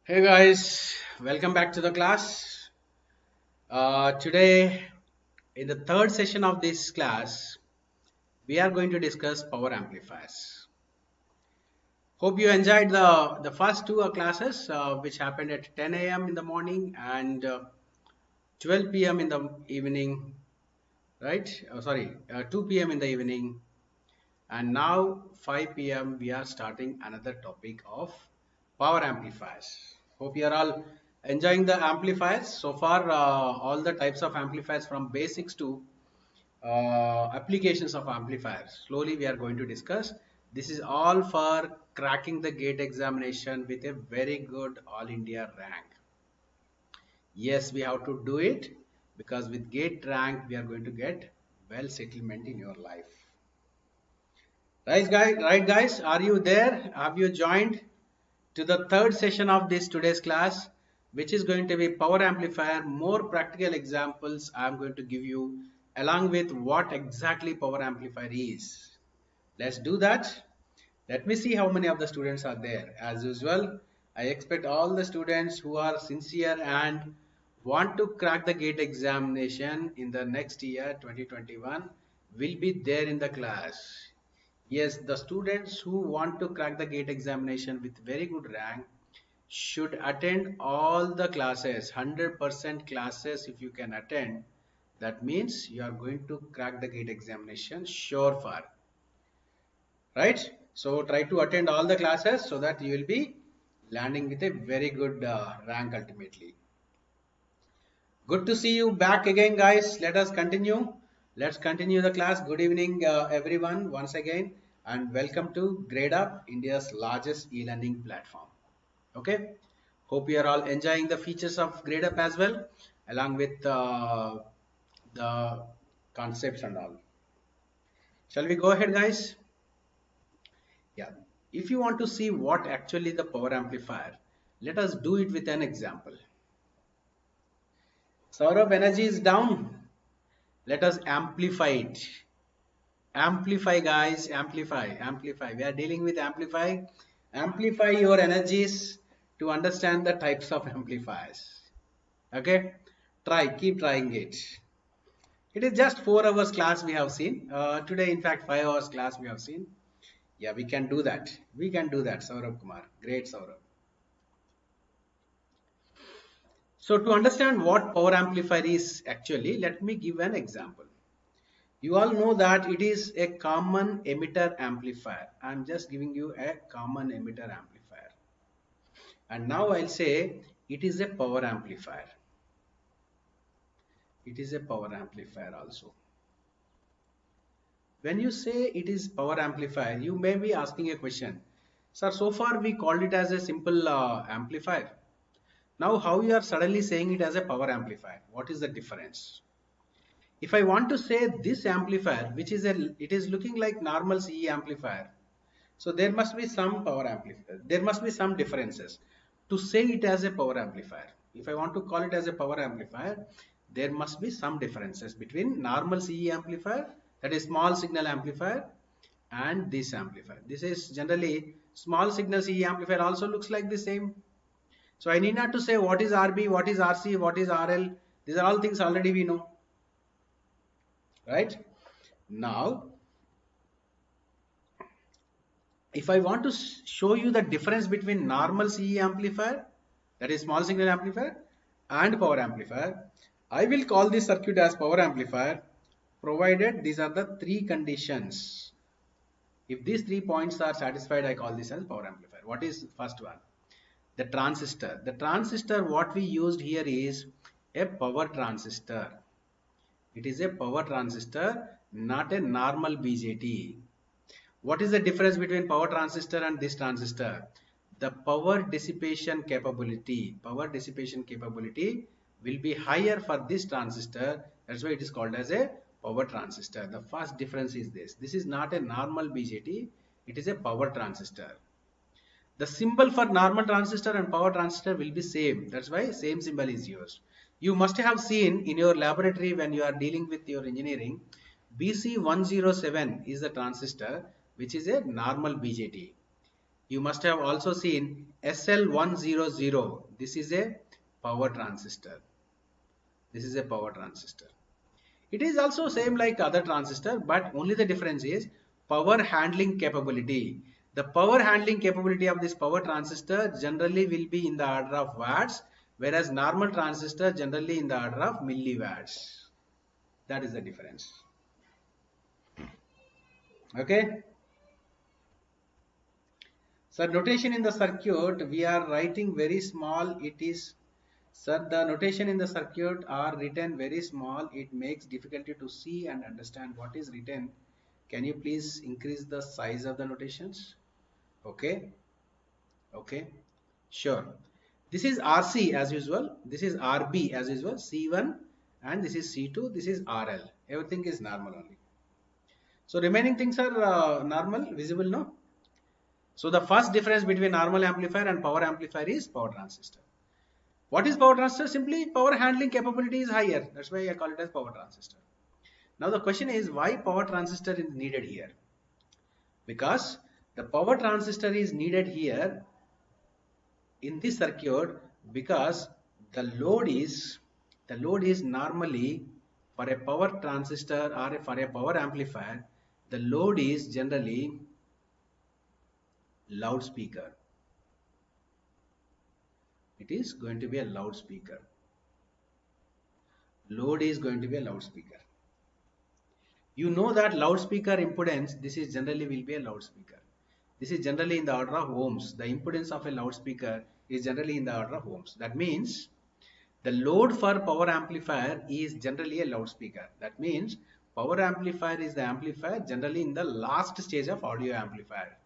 Hey guys, welcome back to the class. Today, in the third session of this class, we are going to discuss power amplifiers. Hope you enjoyed the first two classes, which happened at 10 a.m. in the morning and 12 p.m. in the evening, right? 2 p.m. in the evening, and now 5 p.m. we are starting another topic of power amplifiers. Hope you are all enjoying the amplifiers so far. All the types of amplifiers from basics to applications of amplifiers slowly we are going to discuss. This is all for cracking the gate examination with a very good all India rank. Yes, we have to do it because with gate rank we are going to get well settlement in your life. Right, guys, are you there? Have you joined to the third session of this today's class, which is going to be power amplifier? More practical examples I am going to give you along with what exactly power amplifier is. Let's do that. Let me see how many of the students are there. As usual, I expect all the students who are sincere and want to crack the gate examination in the next year 2021 will be there in the class. Yes, the students who want to crack the gate examination with very good rank should attend all the classes, 100% classes if you can attend. That means you are going to crack the gate examination sure for, right? So try to attend all the classes so that you will be landing with a very good rank ultimately. Good to see you back again, guys. Let us continue. Let's continue the class. Good evening, everyone, once again, and welcome to GradeUp, India's largest e-learning platform. Okay. Hope you are all enjoying the features of GradeUp as well, along with the concepts and all. Shall we go ahead, guys? Yeah. If you want to see what actually the power amplifier, let us do it with an example. Saurabh, energy is down. Let us amplify it. Amplify, guys, amplify. We are dealing with amplify your energies to understand the types of amplifiers. Okay, keep trying it. It is just 4 hours class we have seen today. In fact, 5 hours class we have seen. Yeah, we can do that. We can do that. Saurabh Kumar, great. Saurabh. So to understand what power amplifier is actually, let me give an example. You all know that it is a common emitter amplifier. I am just giving you a common emitter amplifier. And now I'll say it is a power amplifier. It is a power amplifier also. When you say it is power amplifier, you may be asking a question. Sir, so far we called it as a simple amplifier. Now how you are suddenly saying it as a power amplifier? What is the difference? If I want to say this amplifier, which is it is looking like normal CE amplifier, so there must be some power amplifier. There must be some differences to say it as a power amplifier. If I want to call it as a power amplifier, there must be some differences between normal CE amplifier, that is small signal amplifier, and this amplifier. This is generally small signal CE amplifier also looks like the same. So I need not to say what is RB, what is RC, what is RL. These are all things already we know, right? Now, if I want to show you the difference between normal CE amplifier, that is small signal amplifier, and power amplifier, I will call this circuit as power amplifier provided these are the three conditions. If these 3 points are satisfied, I call this as power amplifier. What is first one? The transistor. The transistor what we used here is a power transistor. It is a power transistor, not a normal BJT. What is the difference between power transistor and this transistor? The power dissipation capability. Power dissipation capability will be higher for this transistor. That's why it is called as a power transistor. The first difference is this. This is not a normal BJT. It is a power transistor. The symbol for normal transistor and power transistor will be same. That's why same symbol is used. You must have seen in your laboratory when you are dealing with your engineering, BC107 is the transistor which is a normal BJT. You must have also seen SL100. This is a power transistor. This is a power transistor. It is also same like other transistor, but only the difference is power handling capability. The power handling capability of this power transistor generally will be in the order of watts, whereas normal transistor generally in the order of milliwatts. That is the difference. Okay. So notation in the circuit, we are writing very small. It is, sir, the notation in the circuit are written very small. It makes difficulty to see and understand what is written. Can you please increase the size of the notations? Okay. Okay. Sure. This is RC as usual. This is RB as usual. C1 and this is C2. This is RL. Everything is normal only. So remaining things are normal, visible, no? So the first difference between normal amplifier and power amplifier is power transistor. What is power transistor? Simply power handling capability is higher. That's why I call it as power transistor. Now the question is why power transistor is needed here? Because the power transistor is needed here in this circuit because the load is normally for a power transistor or for a power amplifier, the load is generally loudspeaker. It is going to be a loudspeaker. Load is going to be a loudspeaker. You know that loudspeaker impedance, this is generally will be a loudspeaker. This is generally in the order of ohms. The impedance of a loudspeaker is generally in the order of ohms. That means the load for power amplifier is generally a loudspeaker. That means power amplifier is the amplifier generally in the last stage of audio amplifier.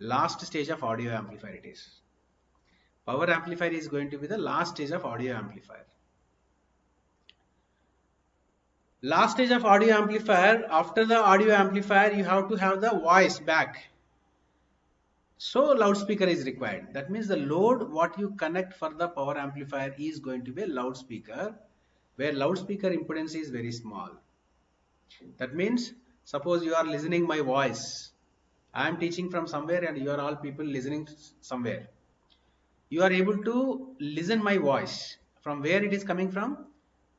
Last stage of audio amplifier it is. Power amplifier is going to be the last stage of audio amplifier. Last stage of audio amplifier, after the audio amplifier you have to have the voice back. So loudspeaker is required. That means the load what you connect for the power amplifier is going to be a loudspeaker, where loudspeaker impedance is very small. That means suppose you are listening my voice. I am teaching from somewhere and you are all people listening somewhere. You are able to listen my voice. From where it is coming from?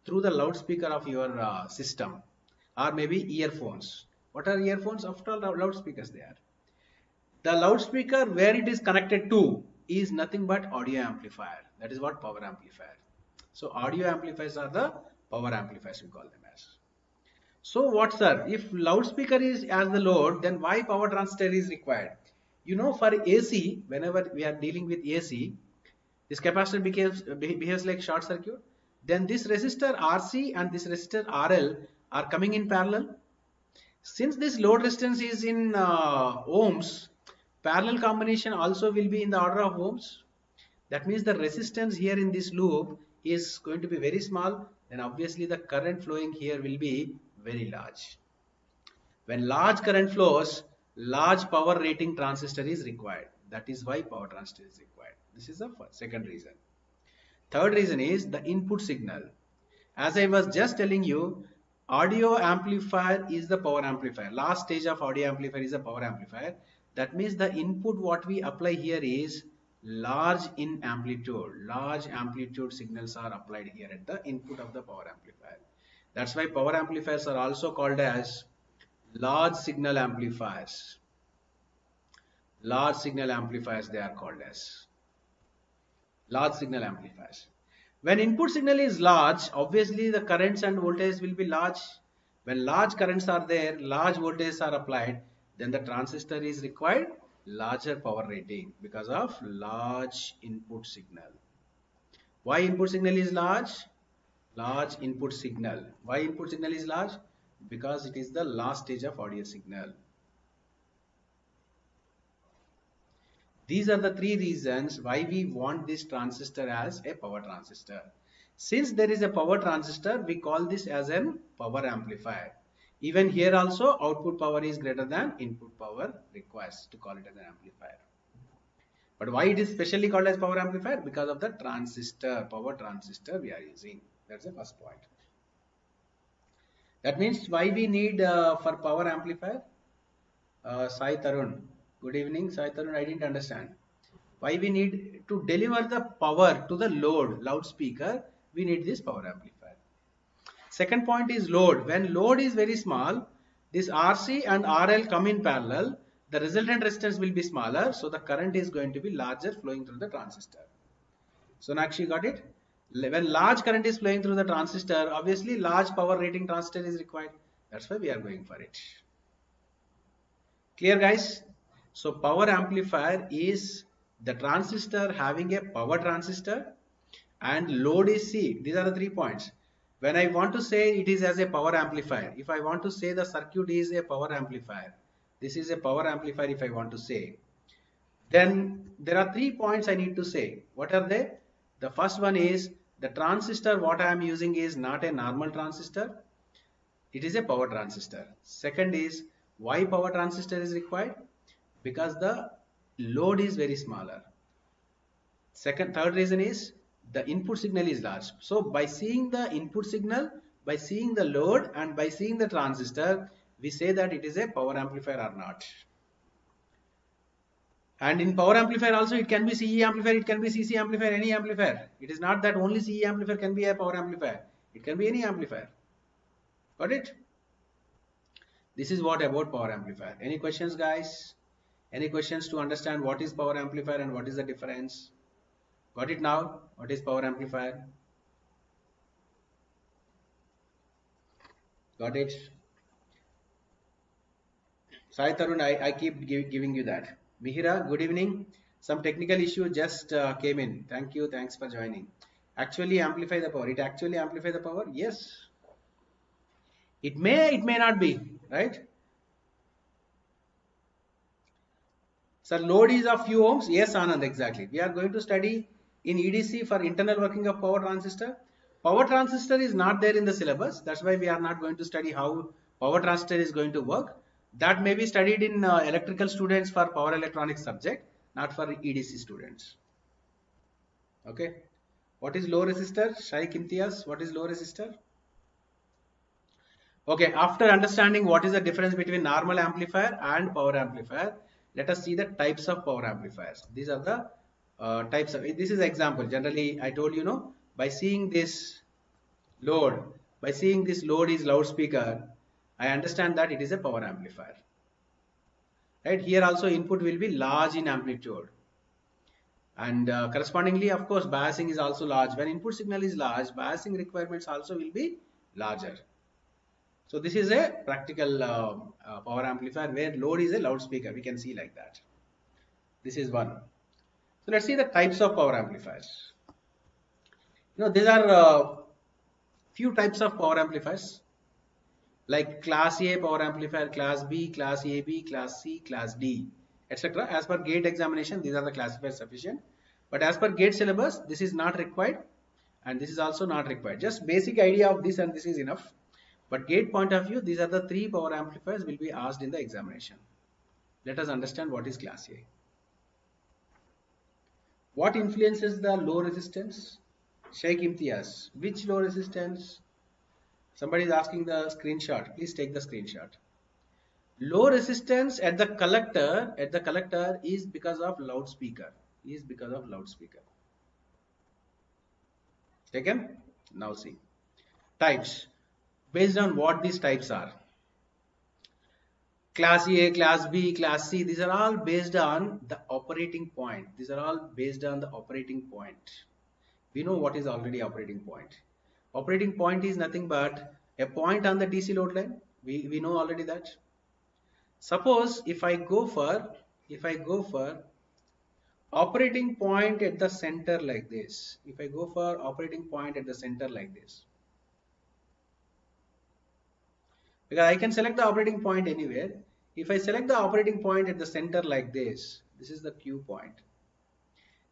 Through the loudspeaker of your system, or maybe earphones. What are earphones? After all, loudspeakers they are. The loudspeaker where it is connected to is nothing but audio amplifier. That is what power amplifier. So audio amplifiers are the power amplifiers, we call them as. So what, sir? If loudspeaker is as the load, then why power transistor is required? You know, for AC, whenever we are dealing with AC, this capacitor behaves like short circuit. Then this resistor RC and this resistor RL are coming in parallel. Since this load resistance is in ohms, parallel combination also will be in the order of ohms. That means the resistance here in this loop is going to be very small. Then obviously the current flowing here will be very large. When large current flows, large power rating transistor is required. That is why power transistor is required. This is the second reason. Third reason is the input signal. As I was just telling you, audio amplifier is the power amplifier. Last stage of audio amplifier is a power amplifier. That means the input what we apply here is large in amplitude. Large amplitude signals are applied here at the input of the power amplifier. That's why power amplifiers are also called as large signal amplifiers. Large signal amplifiers they are called as. Large signal amplifiers. When input signal is large, obviously the currents and voltage will be large. When large currents are there, large voltages are applied, then the transistor is required larger power rating because of large input signal. Why input signal is large? Large input signal. Why input signal is large? Because it is the last stage of audio signal. These are the three reasons why we want this transistor as a power transistor. Since there is a power transistor, we call this as an power amplifier. Even here also output power is greater than input power requires to call it as an amplifier. But why it is specially called as power amplifier? Because of the transistor, power transistor we are using. That's the first point. That means why we need for power amplifier? Sai Tarun. Good evening, Saitarun. I didn't understand. Why we need to deliver the power to the load, loudspeaker, we need this power amplifier. Second point is load. When load is very small, this RC and RL come in parallel, the resultant resistance will be smaller, so the current is going to be larger flowing through the transistor. Sonakshi got it? When large current is flowing through the transistor, obviously large power rating transistor is required. That's why we are going for it. Clear, guys? So power amplifier is the transistor having a power transistor and load is C. These are the 3 points. When I want to say it is as a power amplifier, if I want to say the circuit is a power amplifier, this is a power amplifier if I want to say, then there are 3 points I need to say. What are they? The first one is the transistor what I am using is not a normal transistor. It is a power transistor. Second is why power transistor is required? Because the load is very smaller. Third reason is the input signal is large. So by seeing the input signal, by seeing the load and by seeing the transistor, we say that it is a power amplifier or not. And in power amplifier also it can be CE amplifier, it can be CC amplifier, any amplifier. It is not that only CE amplifier can be a power amplifier. It can be any amplifier. Got it? This is what about power amplifier. Any questions, guys? Any questions to understand what is power amplifier and what is the difference? Got it now? What is power amplifier? Got it? Sai Tarun, I keep giving you that. Mihira, good evening. Some technical issue just came in. Thank you. Thanks for joining. Actually amplify the power. It actually amplify the power? Yes. It may not be, right? Sir, load is of few ohms. Yes, Anand, exactly. We are going to study in EDC for internal working of power transistor. Power transistor is not there in the syllabus. That's why we are not going to study how power transistor is going to work. That may be studied in electrical students for power electronics subject, not for EDC students. Okay. What is low resistor? Shaikh Imtiaz, what is low resistor? Okay, after understanding what is the difference between normal amplifier and power amplifier, let us see the types of power amplifiers. These are the types of, this is example. Generally, I told you, know, by seeing this load, is loudspeaker, I understand that it is a power amplifier. Right, here also input will be large in amplitude. And correspondingly, of course, biasing is also large. When input signal is large, biasing requirements also will be larger. So this is a practical power amplifier where load is a loudspeaker. We can see like that. This is one. So let's see the types of power amplifiers. You know, there are few types of power amplifiers like class A power amplifier, class B, class AB, class C, class D, etc. As per GATE examination, these are the classifiers sufficient. But as per GATE syllabus, this is not required and this is also not required. Just basic idea of this and this is enough. But GATE point of view, these are the 3 power amplifiers will be asked in the examination. Let us understand what is class A. What influences the low resistance? Shaikh Imtiaz. Which low resistance? Somebody is asking the screenshot. Please take the screenshot. Low resistance at the collector is because of loudspeaker. Taken? Now see. Types. Based on what these types are. Class A, Class B, Class C, these are all based on the operating point. We know what is already operating point. Operating point is nothing but a point on the DC load line. We know already that. Suppose if I go for operating point at the center like this. Because I can select the operating point anywhere. If I select the operating point at the center like this is the Q point.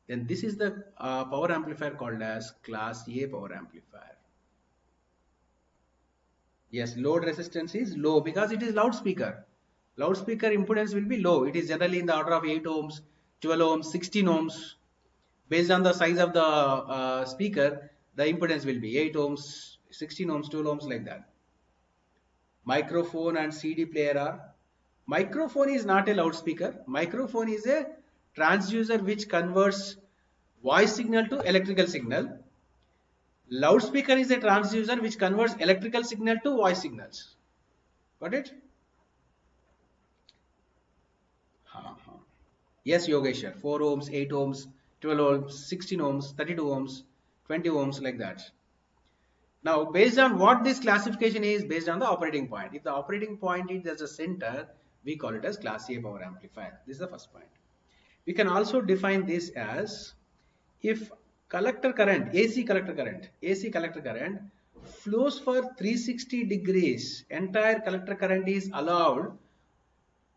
Then this is the power amplifier called as class A power amplifier. Yes, load resistance is low because it is loudspeaker. Loudspeaker impedance will be low. It is generally in the order of 8 ohms, 12 ohms, 16 ohms. Based on the size of the speaker, the impedance will be 8 ohms, 16 ohms, 12 ohms like that. Microphone and CD player are Microphone is not a loudspeaker. Microphone is a transducer which converts voice signal to electrical signal. Loudspeaker is a transducer which converts electrical signal to voice signals. Got it? Yes, Yogeshwar. 4 ohms, 8 ohms, 12 ohms, 16 ohms, 32 ohms, 20 ohms, like that. Now, based on what this classification is, based on the operating point. If the operating point is as a center, we call it as class A power amplifier. This is the first point. We can also define this as if collector current, AC collector current flows for 360 degrees, entire collector current is allowed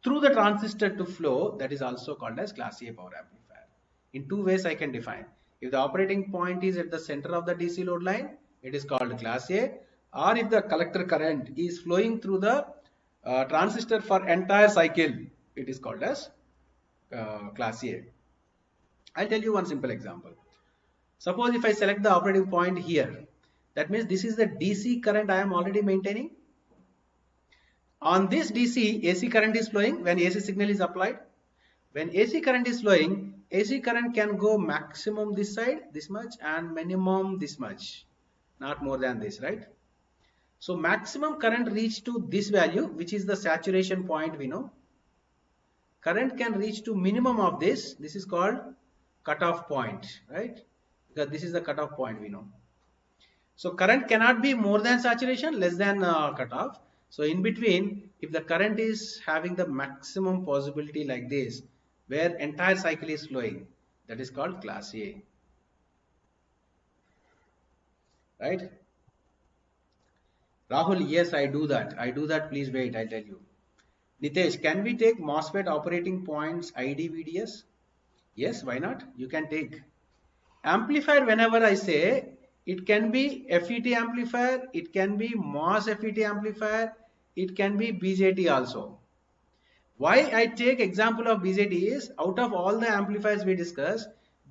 through the transistor to flow, that is also called as class A power amplifier. In two ways I can define. If the operating point is at the center of the DC load line, it is called class A, or if the collector current is flowing through the transistor for entire cycle, it is called as class A. I'll tell you one simple example. Suppose if I select the operating point here, that means this is the DC current I am already maintaining. On this DC, AC current is flowing when AC signal is applied. When AC current is flowing, AC current can go maximum this side, this much, and minimum this much, not more than this, right? So maximum current reach to this value, which is the saturation point we know. Current can reach to minimum of this. This is called cutoff point, right? Because this is the cutoff point we know. So current cannot be more than saturation, less than cutoff. So in between, if the current is having the maximum possibility like this, where entire cycle is flowing, that is called class A. Right? Rahul, yes, I do that. I do that. Please wait, I'll tell you. Nitesh, can we take MOSFET operating points ID VDS? Yes, why not? You can take. Amplifier, whenever I say, it can be FET amplifier, it can be MOS FET amplifier, it can be BJT also. Why I take example of BJT is, out of all the amplifiers we discussed,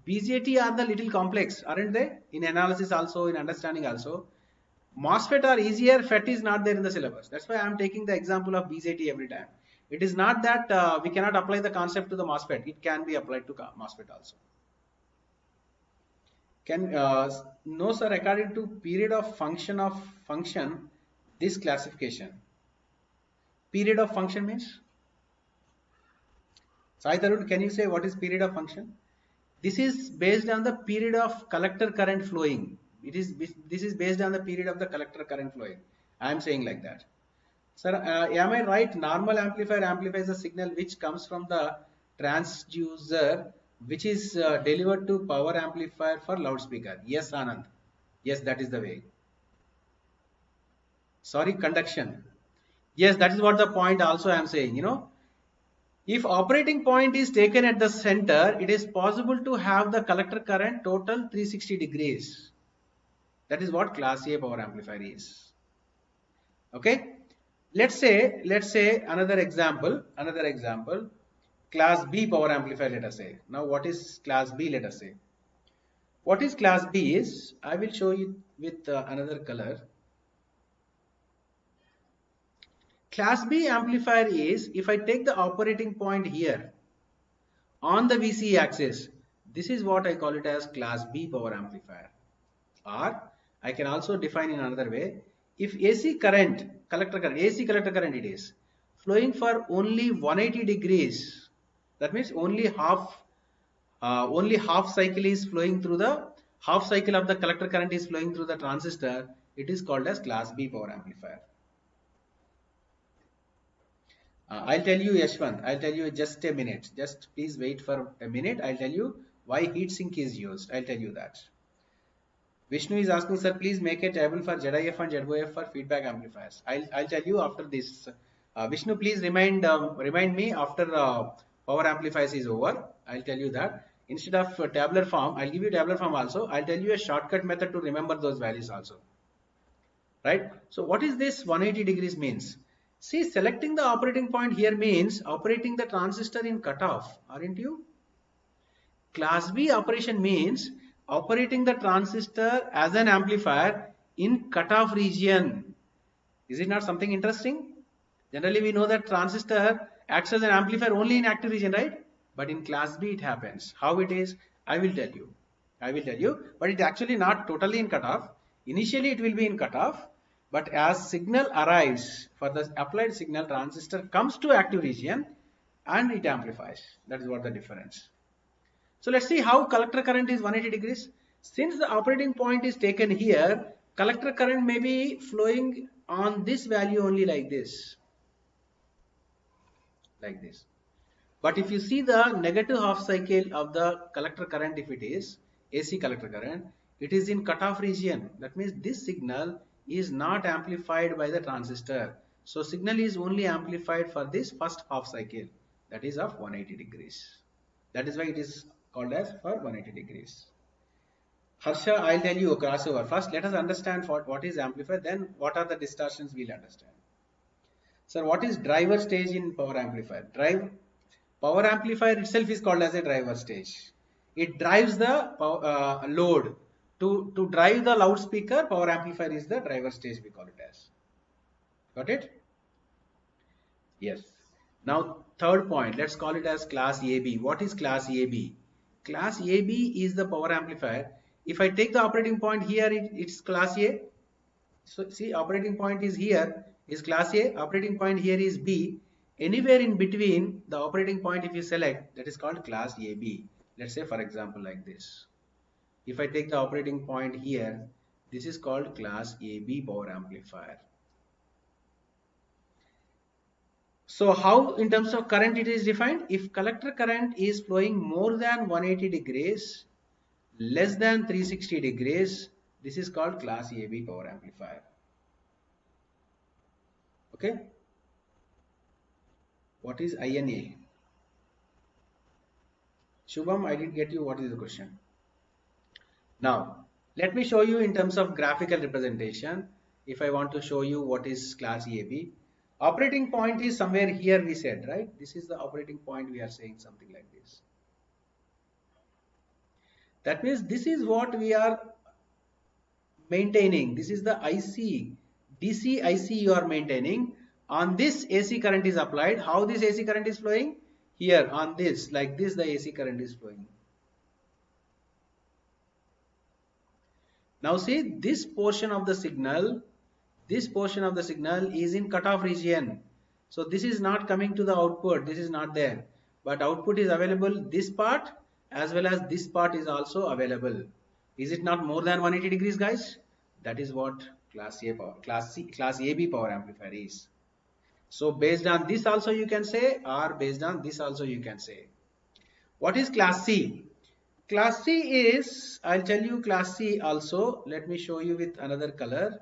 BJT are the little complex, aren't they? In analysis also, in understanding also. MOSFET are easier, FET is not there in the syllabus. That's why I am taking the example of BJT every time. It is not that we cannot apply the concept to the MOSFET. It can be applied to MOSFET also. No sir, according to period of function, this classification. Period of function means? Sai Tarun, can you say what is period of function? This is based on the period of collector current flowing. This is based on the period of the collector current flowing. I am saying like that. Sir, am I right? Normal amplifier amplifies the signal which comes from the transducer, which is delivered to power amplifier for loudspeaker. Yes, Anand. Yes, that is the way. Sorry, conduction. Yes, that is what the point also I am saying. You know, if operating point is taken at the center, it is possible to have the collector current total 360 degrees. That is what class A power amplifier is. Okay. Let's say another example, class B power amplifier, let us say. Now what is class B, let us say. What is class B is, I will show you with another color. Class B amplifier is, if I take the operating point here on the VCE axis, this is what I call it as class B power amplifier. Or I can also define in another way. If AC collector current it is flowing for only 180 degrees, that means only half cycle is flowing through the half cycle of the collector current is flowing through the transistor, it is called as class B power amplifier. I'll tell you, Yashwant, I'll tell you just a minute. Just please wait for a minute. I'll tell you why heatsink is used. I'll tell you that. Vishnu is asking, sir, please make a table for ZIF and ZOF for feedback amplifiers. I'll tell you after this. Vishnu, please remind me after power amplifiers is over. I'll tell you that. Instead of tabular form, I'll give you tabular form also. I'll tell you a shortcut method to remember those values also. Right? So what is this 180 degrees means? See, selecting the operating point here means operating the transistor in cutoff, aren't you? Class B operation means operating the transistor as an amplifier in cutoff region. Is it not something interesting? Generally, we know that transistor acts as an amplifier only in active region, right? But in class B it happens. How it is? I will tell you. I will tell you. But it's actually not totally in cutoff. Initially it will be in cutoff. But as signal arrives for the applied signal, transistor comes to active region and it amplifies. That is what the difference. So let's see how collector current is 180 degrees. Since the operating point is taken here, collector current may be flowing on this value only like this. Like this. But if you see the negative half cycle of the collector current, if it is AC collector current, it is in cutoff region. That means this signal is not amplified by the transistor. So signal is only amplified for this first half cycle, that is of 180 degrees. That is why it is called as for 180 degrees. Harsha, I'll tell you a crossover. First, let us understand what is amplifier, then what are the distortions we'll understand. Sir, what is driver stage in power amplifier? Power amplifier itself is called as a driver stage. It drives the load. To drive the loudspeaker, power amplifier is the driver stage, we call it as. Got it? Yes. Now, third point, let's call it as class AB. What is class AB? Class AB is the power amplifier. If I take the operating point here, it's class A. So see, operating point is here, is class A. Operating point here is B. Anywhere in between the operating point, if you select, that is called class AB. Let's say, for example, like this. If I take the operating point here, this is called class AB power amplifier. So how in terms of current it is defined? If collector current is flowing more than 180 degrees, less than 360 degrees, this is called class AB power amplifier. Okay. What is INA? Shubham, I did get you. What is the question? Now, let me show you in terms of graphical representation. If I want to show you what is class AB, operating point is somewhere here, we said, right? This is the operating point. We are saying something like this. That means this is what we are maintaining. This is the IC, DC IC you are maintaining. On this AC current is applied. How this AC current is flowing? Here on this, like this, the AC current is flowing. Now see, this portion of the signal is in cutoff region. So this is not coming to the output. This is not there. But output is available. This part as well as this part is also available. Is it not more than 180 degrees, guys? That is what class AB power amplifier is. So based on this also you can say, or based on this also you can say. What is class C? Class C is, I'll tell you class C also. Let me show you with another color.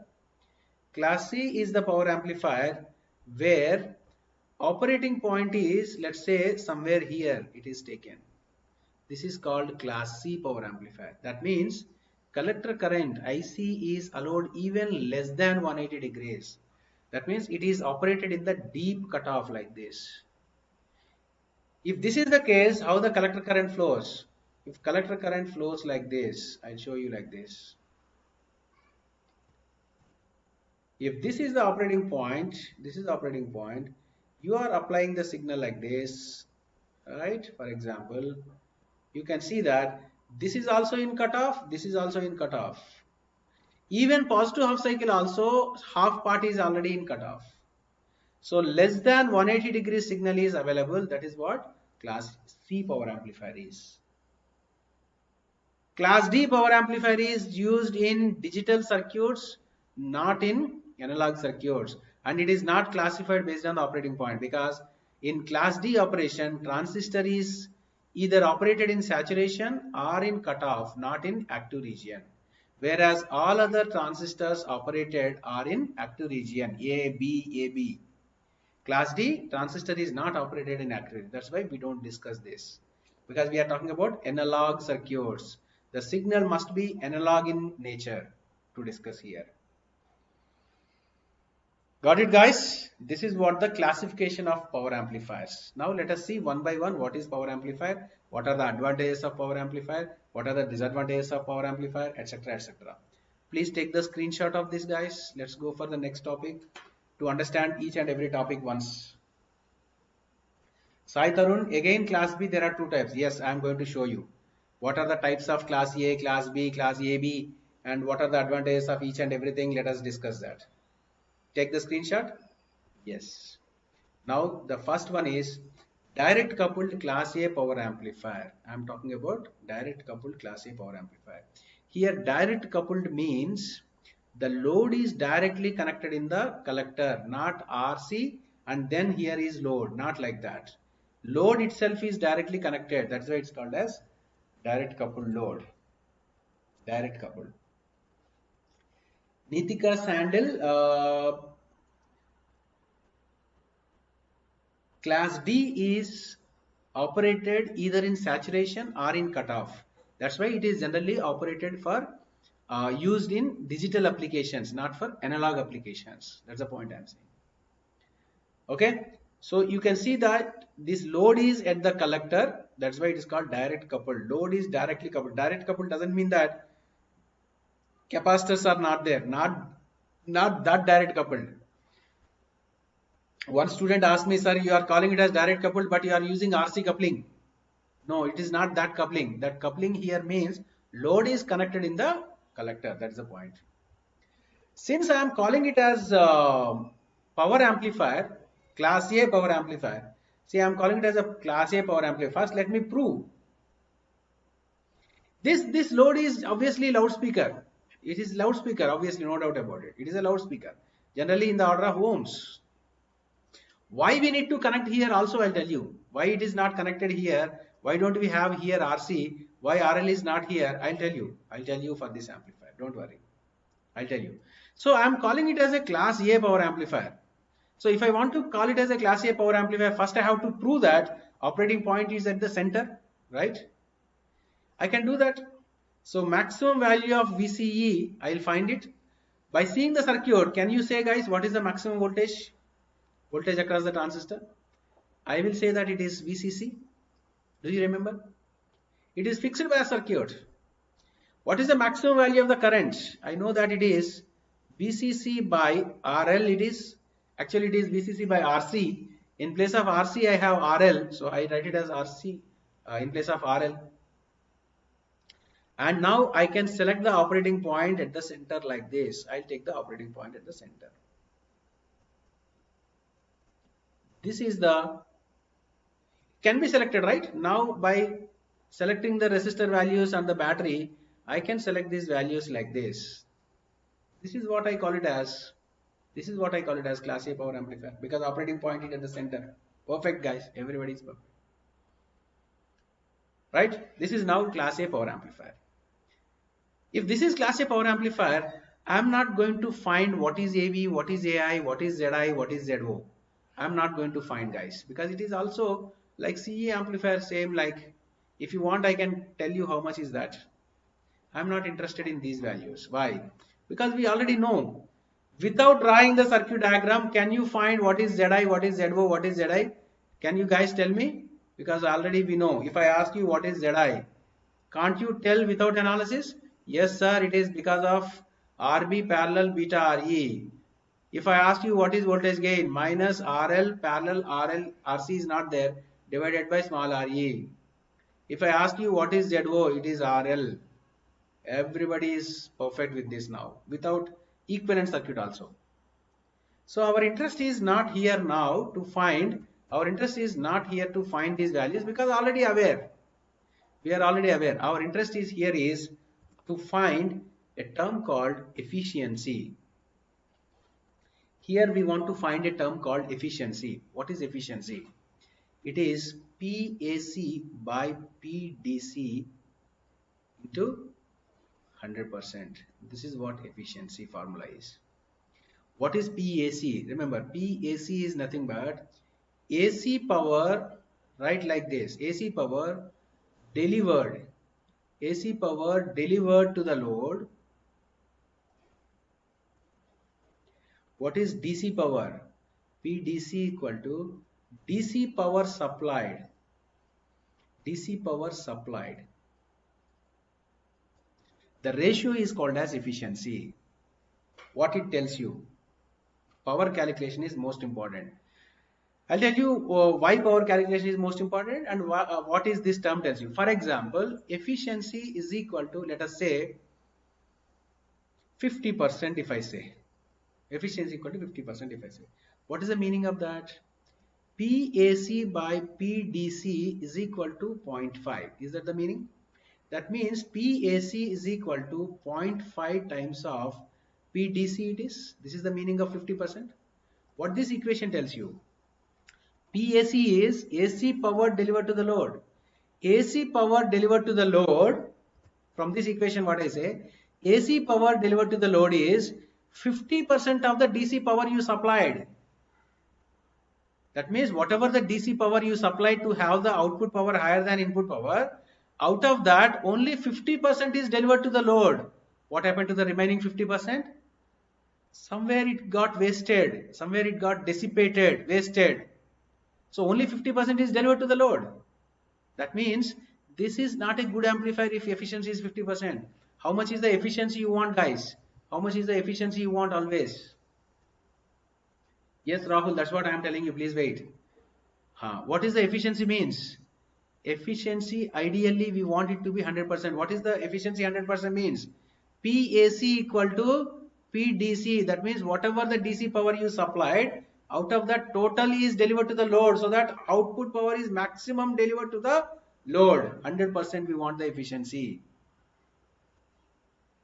Class C is the power amplifier where operating point is, let's say, somewhere here it is taken. This is called class C power amplifier. That means collector current IC is allowed even less than 180 degrees. That means it is operated in the deep cutoff like this. If this is the case, how the collector current flows? If collector current flows like this, I'll show you like this. If this is the operating point, you are applying the signal like this, right? For example, you can see that this is also in cutoff, this is also in cutoff. Even positive half cycle also, half part is already in cutoff. So less than 180 degrees signal is available. That is what class C power amplifier is. Class D power amplifier is used in digital circuits, not in analog circuits, and it is not classified based on the operating point, because in class D operation, transistor is either operated in saturation or in cutoff, not in active region. Whereas all other transistors operated are in active region A, B, AB. Class D transistor is not operated in active region. That's why we don't discuss this, because we are talking about analog circuits. The signal must be analog in nature to discuss here. Got it, guys? This is what the classification of power amplifiers. Now let us see one by one what is power amplifier, what are the advantages of power amplifier, what are the disadvantages of power amplifier, etc., etc. Please take the screenshot of this, guys. Let's go for the next topic to understand each and every topic once. Sai Tarun, again class B, there are two types. Yes, I am going to show you. What are the types of class A, class B, class AB, and what are the advantages of each and everything? Let us discuss that. Take the screenshot. Yes. Now the first one is direct coupled class A power amplifier. I am talking about direct coupled class A power amplifier. Here direct coupled means the load is directly connected in the collector, not RC, and then here is load, not like that. Load itself is directly connected. That's why it's called as direct coupled load. Direct coupled. Nitika Sandel, class D is operated either in saturation or in cutoff. That's why it is generally operated for used in digital applications, not for analog applications. That's the point I'm saying. Okay, so you can see that this load is at the collector. That's why it is called direct coupled. Load is directly coupled. Direct coupled doesn't mean that capacitors are not there. Not that direct coupled. One student asked me, sir, you are calling it as direct coupled, but you are using RC coupling. No, it is not that coupling. That coupling here means load is connected in the collector. That's the point. Since I am calling it as power amplifier, class A power amplifier. See, I am calling it as a class A power amplifier. First, let me prove. This load is obviously loudspeaker. It is loudspeaker, obviously, no doubt about it. It is a loudspeaker. Generally in the order of ohms. Why we need to connect here also I'll tell you. Why it is not connected here? Why don't we have here RC? Why RL is not here? I'll tell you. I'll tell you for this amplifier. Don't worry. I'll tell you. So I'm calling it as a class A power amplifier. So if I want to call it as a class A power amplifier, first I have to prove that operating point is at the center, right? I can do that. So maximum value of VCE, I'll find it. By seeing the circuit, can you say guys what is the maximum voltage? Voltage across the transistor? I will say that it is VCC. Do you remember? It is fixed by a circuit. What is the maximum value of the current? I know that it is VCC by RL. It is VCC by RC. In place of RC, I have RL. So I write it as RC in place of RL. And now I can select the operating point at the center like this. I'll take the operating point at the center. This is the, can be selected, right? Now by selecting the resistor values and the battery, I can select these values like this. This is what I call it as. This is what I call it as class A power amplifier, because operating point is at the center. Perfect guys, everybody is perfect. Right? This is now class A power amplifier. If this is class A power amplifier, I am not going to find what is AV, what is AI, what is ZI, what is ZO. I am not going to find guys, because it is also like CE amplifier, same like, if you want I can tell you how much is that. I am not interested in these values. Why? Because we already know. Without drawing the circuit diagram, can you find what is ZI, what is ZO, what is ZI? Can you guys tell me? Because already we know. If I ask you what is ZI, can't you tell without analysis? Yes sir, it is because of RB parallel beta RE. If I ask you what is voltage gain, minus RL parallel RL, RC is not there, divided by small RE. If I ask you what is ZO, it is RL. Everybody is perfect with this now, without equivalent circuit also. So our interest is not here now to find, our interest is not here to find these values, because already aware. We are already aware. Our interest is here is to find a term called efficiency. Here we want to find a term called efficiency. What is efficiency? It is PAC by PDC into 100%. This is what efficiency formula is. What is PAC? Remember, PAC is nothing but AC power, right, like this. AC power delivered. AC power delivered to the load. What is DC power? PDC equal to DC power supplied. DC power supplied. The ratio is called as efficiency. What it tells you? Power calculation is most important. I'll tell you why power calculation is most important and what is this term tells you. For example, efficiency is equal to, let us say, 50%. If I say efficiency equal to 50%, if I say, what is the meaning of that? PAC by PDC is equal to 0.5. Is that the meaning? That means PAC is equal to 0.5 times of PDC it is. This is the meaning of 50%. What this equation tells you? PAC is AC power delivered to the load. AC power delivered to the load, from this equation what I say, AC power delivered to the load is 50% of the DC power you supplied. That means whatever the DC power you supplied to have the output power higher than input power, out of that only 50% is delivered to the load. What happened to the remaining 50%? Somewhere it got wasted, somewhere it got dissipated, wasted. So only 50% is delivered to the load. That means this is not a good amplifier if efficiency is 50%. How much is the efficiency you want, guys? How much is the efficiency you want always? Yes, Rahul, that's what I am telling you. Please wait. What is the efficiency means? Efficiency, ideally we want it to be 100%. What is the efficiency 100% means? PAC equal to PDC. That means whatever the DC power you supplied, out of that totally is delivered to the load, so that output power is maximum delivered to the load. 100% we want the efficiency.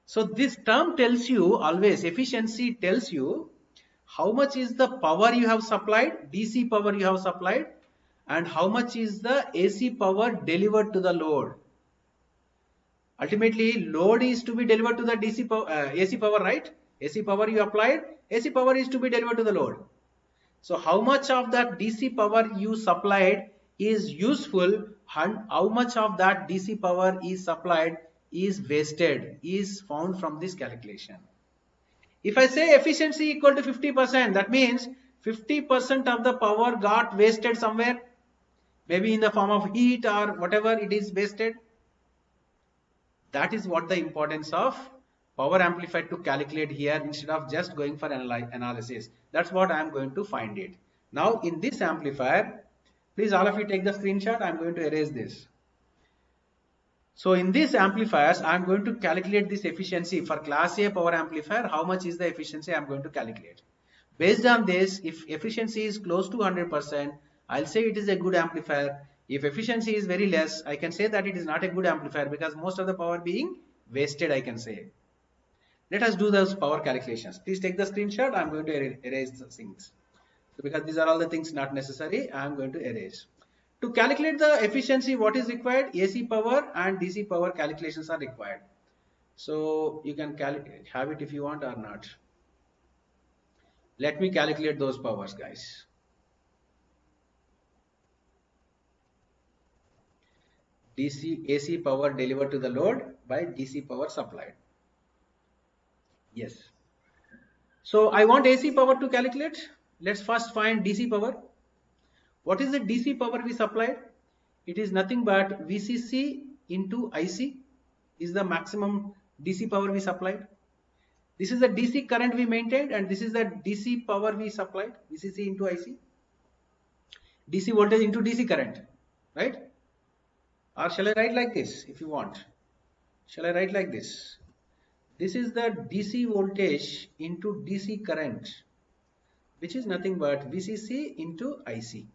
So this term tells you always, efficiency tells you how much is the power you have supplied, DC power you have supplied, and how much is the AC power delivered to the load. Ultimately, load is to be delivered to the DC power, AC power, right? AC power you applied, AC power is to be delivered to the load. So how much of that DC power you supplied is useful, and how much of that DC power is supplied is wasted, is found from this calculation. If I say efficiency equal to 50%, that means 50% of the power got wasted somewhere, maybe in the form of heat or whatever it is wasted. That is what the importance of power amplifier to calculate here, instead of just going for analysis. That's what I am going to find it. Now in this amplifier, please all of you take the screenshot. I am going to erase this. So in these amplifiers, I am going to calculate this efficiency for class A power amplifier. How much is the efficiency I am going to calculate? Based on this, if efficiency is close to 100%, I'll say it is a good amplifier. If efficiency is very less, I can say that it is not a good amplifier, because most of the power being wasted, I can say. Let us do those power calculations. Please take the screenshot. I'm going to erase the things. So because these are all the things not necessary, I'm going to erase. To calculate the efficiency, what is required? AC power and DC power calculations are required. So you can have it if you want or not. Let me calculate those powers, guys. AC power delivered to the load by DC power supplied. Yes. So I want AC power to calculate. Let's first find DC power. What is the DC power we supplied? It is nothing but VCC into IC is the maximum DC power we supplied. This is the DC current we maintained, and this is the DC power we supplied, VCC into IC. DC voltage into DC current, right? Or shall I write like this if you want? Shall I write like this? This is the DC voltage into DC current, which is nothing but VCC into IC.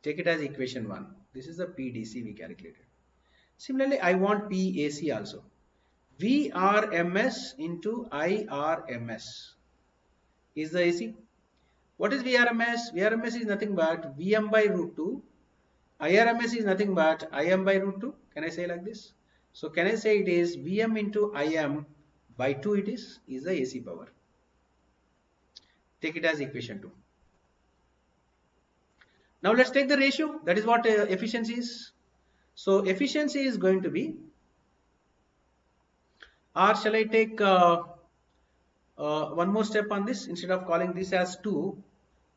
Take it as equation 1. This is the PDC we calculated. Similarly, I want PAC also. VRMS into IRMS is the AC. What is VRMS? VRMS is nothing but VM by root 2. IRMS is nothing but IM by root 2. Can I say like this? So can I say it is VM into IM by 2 it is the AC power. Take it as equation 2. Now let's take the ratio. That is what efficiency is. So efficiency is going to be, or shall I take one more step on this? Instead of calling this as 2,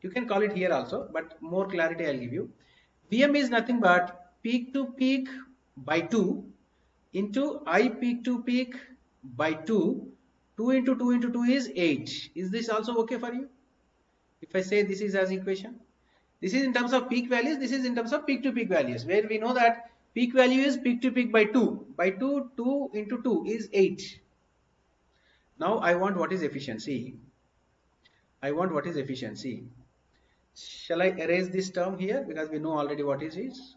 you can call it here also, but more clarity I'll give you. VM is nothing but peak to peak by 2 into I peak to peak by 2. 2 into 2 into 2 is 8. Is this also okay for you? If I say this is as equation. This is in terms of peak values. This is in terms of peak to peak values, where we know that peak value is peak to peak by 2. By 2, 2 into 2 is 8. Now I want what is efficiency. I want what is efficiency. Shall I erase this term here because we know already what it is?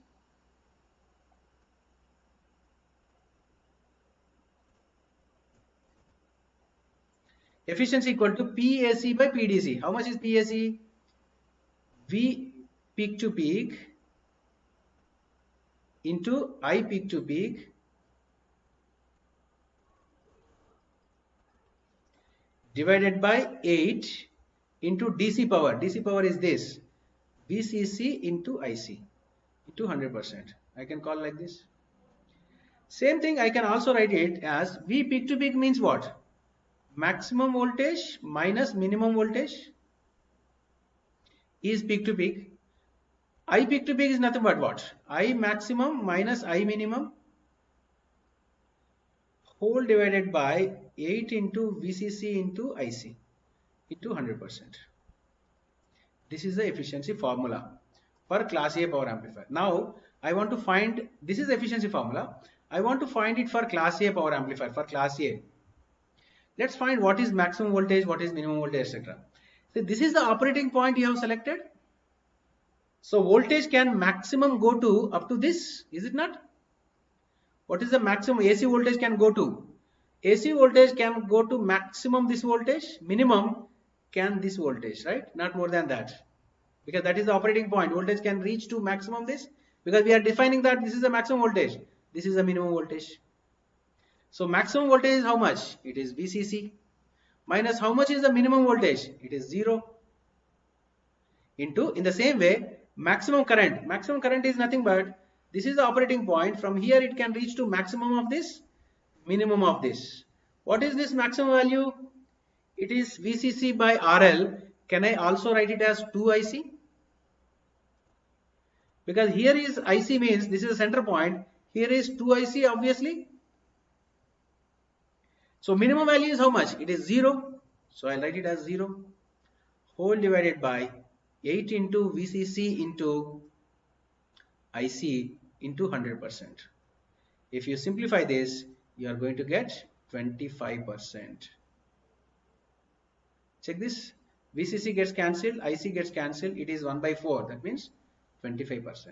Efficiency equal to PAC by PDC. How much is PAC? V peak to peak into I peak to peak divided by 8 into DC power. DC power is this, VCC into IC into 100%. I can call like this. Same thing I can also write it as V peak to peak means what? Maximum voltage minus minimum voltage is peak to peak. I peak to peak is nothing but what? I maximum minus I minimum whole divided by 8 into VCC into IC into 100%. This is the efficiency formula for class A power amplifier. Now I want to find, this is the efficiency formula. I want to find it for class A power amplifier, for class A. Let's find what is maximum voltage, what is minimum voltage, etc. So this is the operating point you have selected. So voltage can maximum go to up to this, is it not? What is the maximum AC voltage can go to? AC voltage can go to maximum this voltage, minimum can this voltage, right? Not more than that. Because that is the operating point. Voltage can reach to maximum this, because we are defining that this is the maximum voltage, this is the minimum voltage. So maximum voltage is how much? It is VCC. Minus how much is the minimum voltage? It is 0. Into, in the same way, maximum current. Maximum current is nothing but, this is the operating point. From here it can reach to maximum of this, minimum of this. What is this maximum value? It is VCC by RL. Can I also write it as 2IC? Because here is IC means this is the center point. Here is 2IC obviously. So minimum value is how much? It is 0. So I'll write it as 0 whole divided by 8 into VCC into IC into 100%. If you simplify this, you are going to get 25%. Check this. VCC gets cancelled, IC gets cancelled. It is 1 by 4. That means 25%.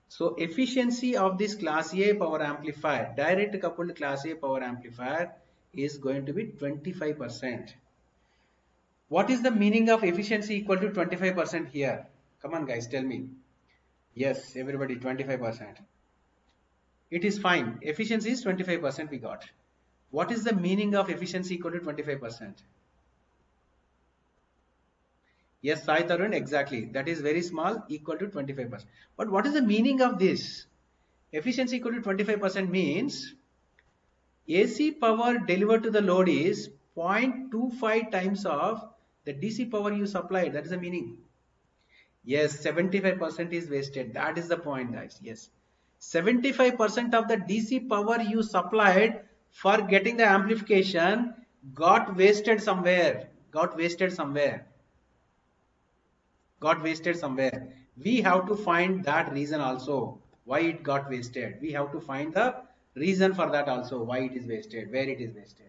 So efficiency of this class A power amplifier, direct coupled class A power amplifier, is going to be 25%. What is the meaning of efficiency equal to 25% here? Come on guys, tell me. Yes, everybody, 25%. It is fine. Efficiency is 25% we got. What is the meaning of efficiency equal to 25%? Yes, Sai Tarun, exactly. That is very small, equal to 25%. But what is the meaning of this? Efficiency equal to 25% means AC power delivered to the load is 0.25 times of the DC power you supplied. That is the meaning. Yes, 75% is wasted. That is the point, guys. Yes, 75% of the DC power you supplied for getting the amplification got wasted somewhere. Got wasted somewhere. Got wasted somewhere. We have to find that reason also, why it got wasted. We have to find the reason for that also, why it is wasted, where it is wasted.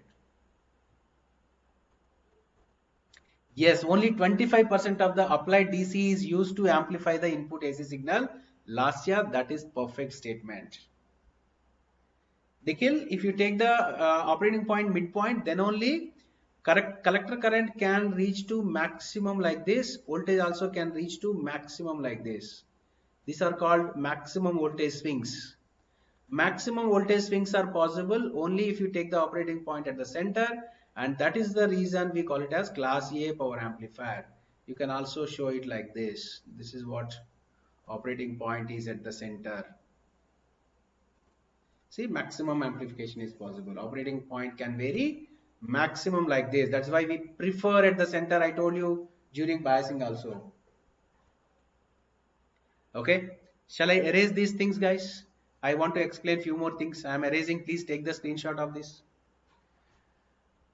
Yes, only 25% of the applied DC is used to amplify the input AC signal. Last year, that is perfect statement. Nikhil, if you take the operating point midpoint, then only collector current can reach to maximum like this. Voltage also can reach to maximum like this. These are called maximum voltage swings. Maximum voltage swings are possible only if you take the operating point at the center, and that is the reason we call it as class A power amplifier. You can also show it like this. This is what operating point is at the center. See, maximum amplification is possible. Operating point can vary, maximum like this. That's why we prefer at the center. I told you during biasing also. Okay, shall I erase these things, guys? I want to explain few more things. I am erasing. Please take the screenshot of this,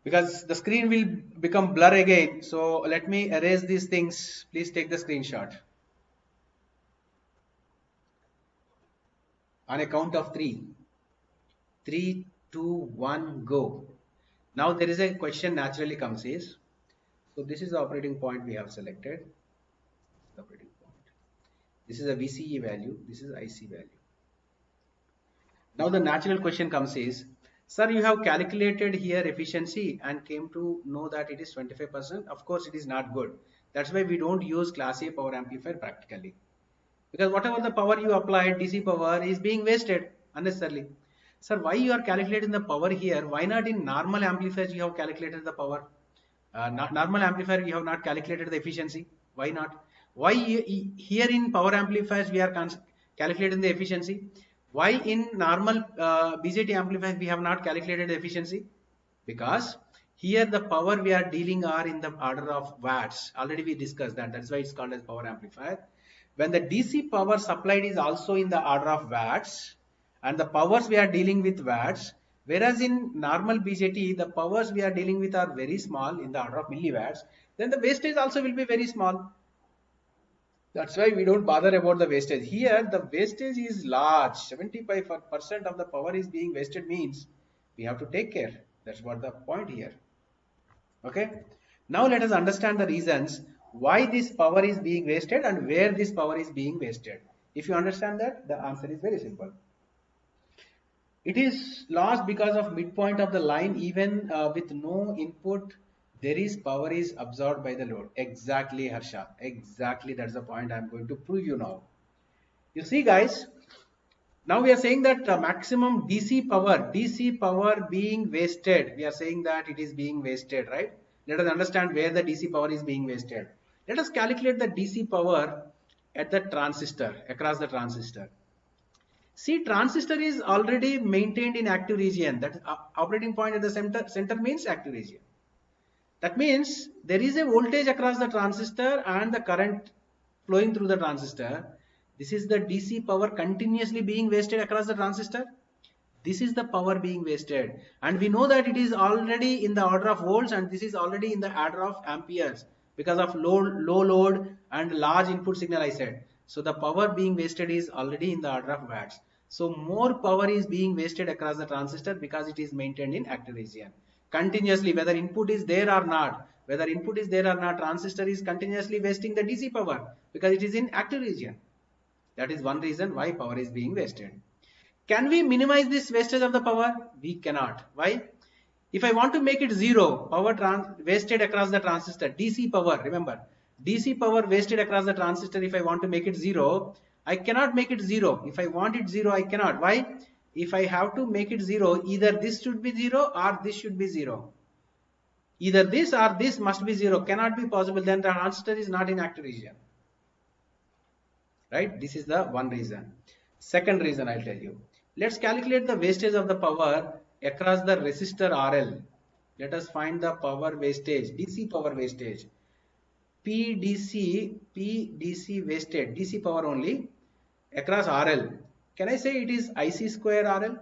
because the screen will become blur again. So let me erase these things. Please take the screenshot. On a count of 3. 3, 2, 1, go. Now there is a question naturally comes is, so this is the operating point we have selected. The operating point. This is a VCE value. This is IC value. Now the natural question comes is, sir, you have calculated here efficiency and came to know that it is 25%. Of course, it is not good. That's why we don't use class A power amplifier practically. Because whatever the power you applied, DC power, is being wasted unnecessarily. Sir, why you are calculating the power here? Why not in normal amplifiers you have calculated the power? Normal amplifier you have not calculated the efficiency. Why not? Why here in power amplifiers we are calculating the efficiency? Why in normal BJT amplifiers we have not calculated the efficiency? Because here the power we are dealing are in the order of watts. Already we discussed that. That's why it's called as power amplifier. When the DC power supplied is also in the order of watts, and the powers we are dealing with watts, whereas in normal BJT the powers we are dealing with are very small in the order of milliwatts, then the wastage also will be very small. That's why we don't bother about the wastage. Here the wastage is large. 75% of the power is being wasted, means we have to take care. That's what the point here. Okay. Now let us understand the reasons why this power is being wasted and where this power is being wasted. If you understand that, the answer is very simple. It is lost because of midpoint of the line. Even with no input, there is power is absorbed by the load. Exactly, Harsha. Exactly, that's the point I'm going to prove you now. You see, guys, now we are saying that maximum DC power being wasted. We are saying that it is being wasted, right? Let us understand where the DC power is being wasted. Let us calculate the DC power at the transistor, across the transistor. See, transistor is already maintained in active region. That operating point at the center means active region. That means there is a voltage across the transistor and the current flowing through the transistor. This is the DC power continuously being wasted across the transistor. This is the power being wasted, and we know that it is already in the order of volts, and this is already in the order of amperes because of low load and large input signal I said. So the power being wasted is already in the order of watts. So more power is being wasted across the transistor because it is maintained in active region. Continuously, whether input is there or not, transistor is continuously wasting the DC power because it is in active region. That is one reason why power is being wasted. Can we minimize this wastage of the power? We cannot. Why? If I want to make it zero, power wasted across the transistor, DC power, remember, DC power wasted across the transistor, if I want to make it zero, I cannot make it zero. If I want it zero, I cannot. Why? If I have to make it zero, either this should be zero or this should be zero. Either this or this must be zero. Cannot be possible. Then the transistor is not in active region. Right? This is the one reason. Second reason I'll tell you. Let's calculate the wastage of the power across the resistor RL. Let us find the power wastage, DC power wastage. PDC wasted, DC power only across RL. Can I say it is IC square RL?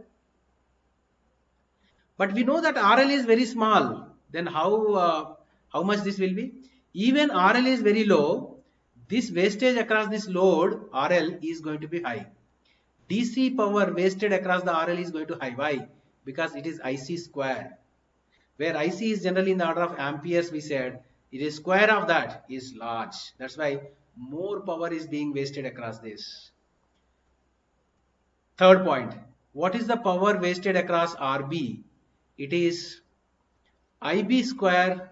But we know that RL is very small. Then how much this will be? Even RL is very low. This wastage across this load RL is going to be high. DC power wasted across the RL is going to high. Why? Because it is IC square. Where IC is generally in the order of amperes, we said, it is square of that is large. That's why more power is being wasted across this. Third point, what is the power wasted across RB? It is IB square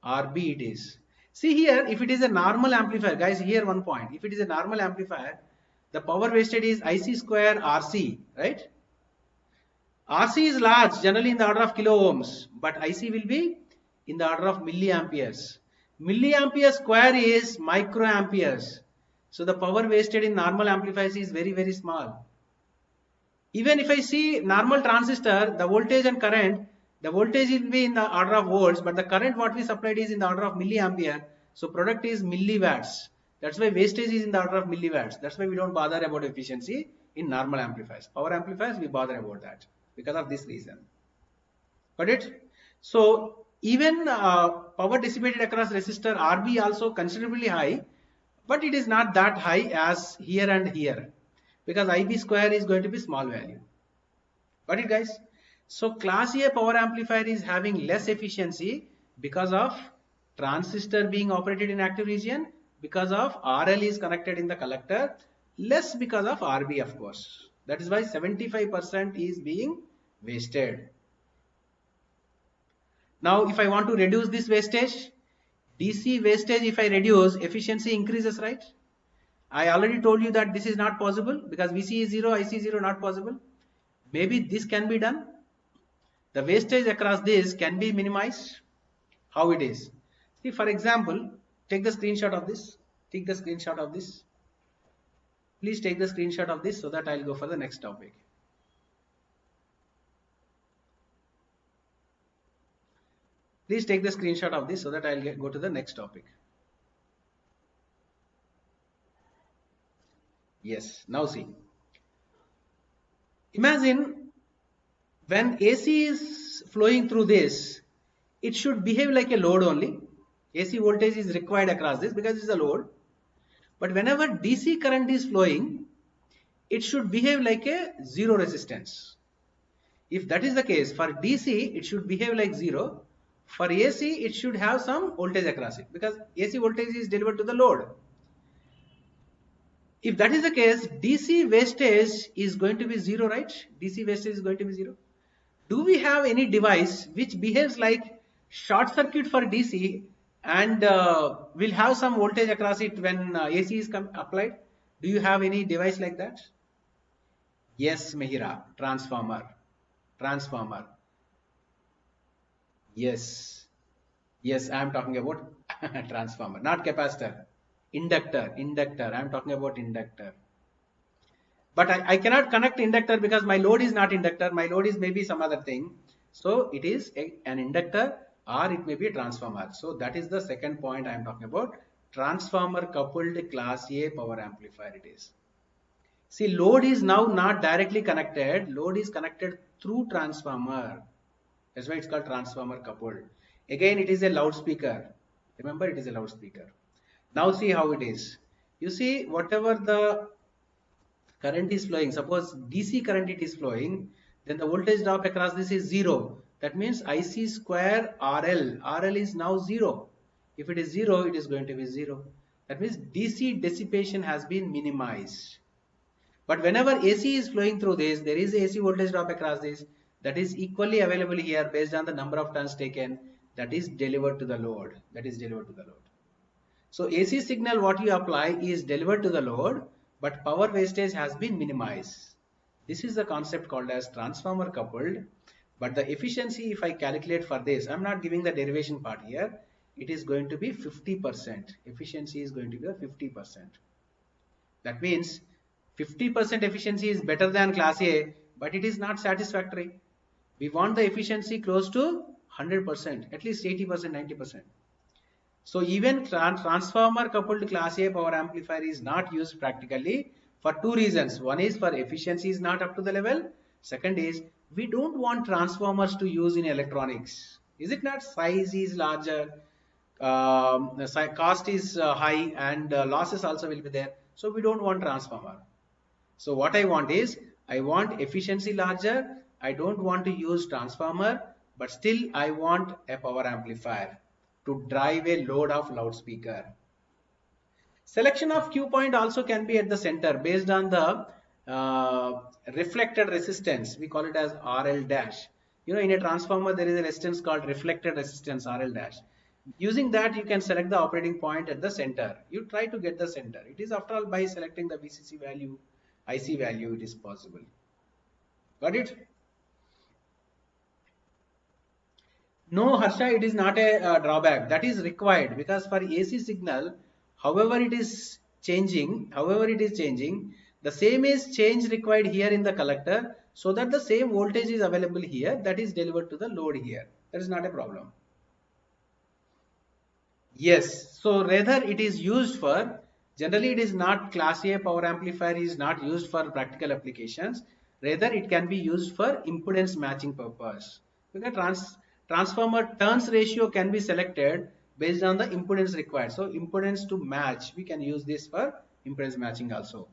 RB it is. See here, if it is a normal amplifier, guys, here one point. If it is a normal amplifier, the power wasted is IC square RC, right? RC is large, generally in the order of kilo ohms, but IC will be in the order of milliamperes. Milliampere square is microamperes. So the power wasted in normal amplifiers is very, very small. Even if I see normal transistor, the voltage and current, the voltage will be in the order of volts, but the current what we supplied is in the order of milliampere. So product is milliwatts. That's why wastage is in the order of milliwatts. That's why we don't bother about efficiency in normal amplifiers. Power amplifiers, we bother about that because of this reason. Got it? So even power dissipated across resistor RB also considerably high, but it is not that high as here and here. because IB square is going to be small value. Got it, guys? So class A power amplifier is having less efficiency because of transistor being operated in active region, because of RL is connected in the collector, less because of RB, of course. That is why 75% is being wasted. Now, if I want to reduce this wastage, DC wastage, if I reduce, efficiency increases, right? I already told you that this is not possible because VC is 0, IC is 0, not possible. Maybe this can be done. The wastage across this can be minimized. How it is? See, for example, take the screenshot of this. Take the screenshot of this. Please take the screenshot of this so that I'll go for the next topic. Please take the screenshot of this so that I'll go to the next topic. Yes, now see. Imagine when AC is flowing through this, it should behave like a load only. AC voltage is required across this because it's a load. But whenever DC current is flowing, it should behave like a zero resistance. If that is the case, for DC, it should behave like zero. For AC, it should have some voltage across it because AC voltage is delivered to the load. If that is the case, DC wastage is going to be zero, right? DC wastage is going to be zero. Do we have any device which behaves like short circuit for DC and will have some voltage across it when AC is applied? Do you have any device like that? Yes, Mehira, transformer. Yes, I am talking about transformer, not capacitor. Inductor, I am talking about inductor. But I cannot connect inductor because my load is not inductor, my load is maybe some other thing. So it is an inductor or it may be a transformer. So that is the second point I am talking about. Transformer coupled class A power amplifier it is. See, load is now not directly connected, load is connected through transformer. That's why it's called transformer coupled. Again, it is a loudspeaker. Remember, it is a loudspeaker. Now see how it is. You see, whatever the current is flowing, suppose DC current it is flowing, then the voltage drop across this is 0. That means IC square RL is now 0. If it is 0, it is going to be 0. That means DC dissipation has been minimized. But whenever AC is flowing through this, there is AC voltage drop across this that is equally available here based on the number of turns taken, that is delivered to the load. So AC signal what you apply is delivered to the load, but power wastage has been minimized. This is the concept called as transformer coupled. But the efficiency, if I calculate for this, I'm not giving the derivation part here. It is going to be 50%. Efficiency is going to be 50%. That means 50% efficiency is better than class A, but it is not satisfactory. We want the efficiency close to 100%, at least 80%, 90%. So even transformer coupled class A power amplifier is not used practically for two reasons. One is for efficiency is not up to the level. Second is we don't want transformers to use in electronics. Is it not? Size is larger, the cost is high, and losses also will be there. So we don't want transformer. So what I want is, I want efficiency larger. I don't want to use transformer, but still I want a power amplifier to drive a load of loudspeaker. Selection of Q point also can be at the center based on the reflected resistance. We call it as RL dash. You know, in a transformer there is a resistance called reflected resistance, RL dash. Using that you can select the operating point at the center. You try to get the center. It is after all by selecting the VCC value, IC value, it is possible. Got it? No, Harsha, it is not a drawback. That is required because for AC signal, however it is changing, the same is change required here in the collector so that the same voltage is available here that is delivered to the load here. That is not a problem. Yes, so rather it is used for, generally it is not class A power amplifier is not used for practical applications. Rather it can be used for impedance matching purpose. Because transformer turns ratio can be selected based on the impedance required. So impedance to match, we can use this for impedance matching also.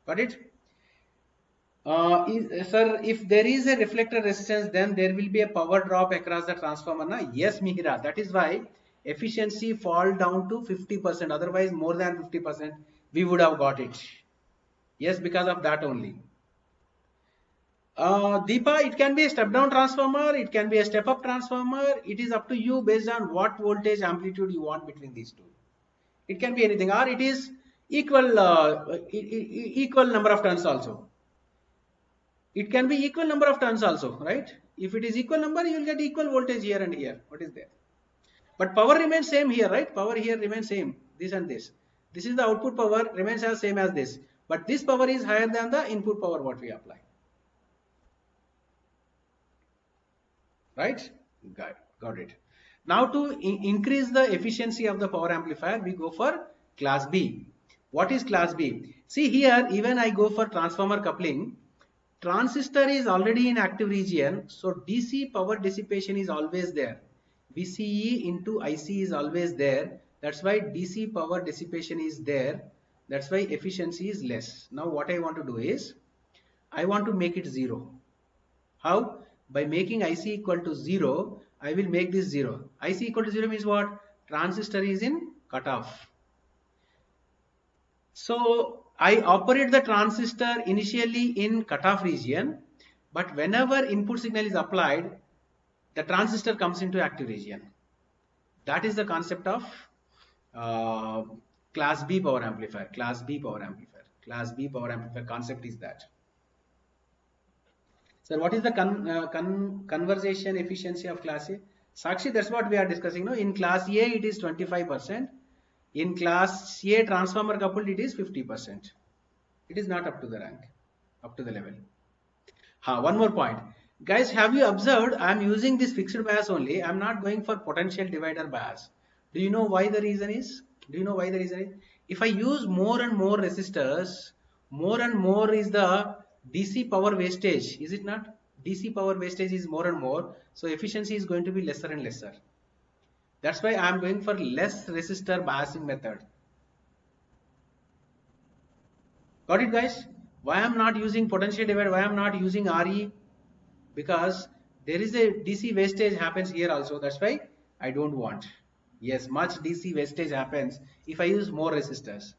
Got it? Sir, if there is a reflector resistance, then there will be a power drop across the transformer. Na? Yes, Mihira. That is why efficiency fall down to 50%. Otherwise, more than 50%, we would have got it. Yes, because of that only. Deepa, it can be a step down transformer. It can be a step up transformer. It is up to you based on what voltage amplitude you want between these two. It can be anything, or it is equal equal number of turns also. It can be equal number of turns also, right? If it is equal number, you will get equal voltage here and here. What is there? But power remains same here, right? Power here remains same. This and this. This is the output power remains as same as this. But this power is higher than the input power what we apply. Right? Got it. Now to increase the efficiency of the power amplifier, we go for class B. What is class B? See here, even I go for transformer coupling. Transistor is already in active region, so DC power dissipation is always there. VCE into IC is always there. That's why DC power dissipation is there. That's why efficiency is less. Now what I want to do is, I want to make it 0. How? By making IC equal to 0, I will make this 0. IC equal to 0 means what? Transistor is in cutoff. So I operate the transistor initially in cutoff region, but whenever input signal is applied, the transistor comes into active region. That is the concept of class B power amplifier. Class B power amplifier. Class B power amplifier concept is that. So what is the conversion efficiency of class A? Sakshi, that's what we are discussing. No, in class A it is 25%. In class A transformer coupled it is 50%. It is not up to the rank, up to the level. One more point. Guys, have you observed I am using this fixed bias only. I am not going for potential divider bias. Do you know why the reason is? Do you know why the reason is? If I use more and more resistors, more and more is the DC power wastage. Is it not? DC power wastage is more and more. So efficiency is going to be lesser and lesser. That's why I am going for less resistor biasing method. Got it, guys? Why I am not using potential divider? Why I am not using RE? Because there is a DC wastage happens here also. That's why I don't want. Yes, much DC wastage happens if I use more resistors.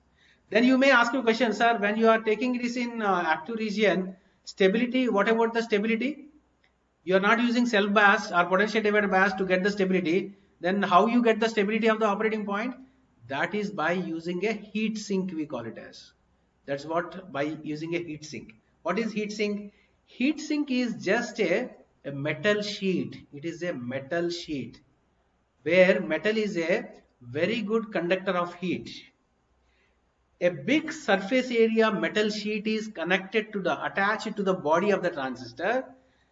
Then you may ask a question, sir, when you are taking this in active region, stability, what about the stability? You are not using self bias or potential divider bias to get the stability. Then how you get the stability of the operating point? That is by using a heat sink, we call it as. That's what, by using a heat sink. What is heat sink? Heat sink is just a metal sheet. It is a metal sheet where metal is a very good conductor of heat. A big surface area metal sheet is connected to the, attached to the body of the transistor,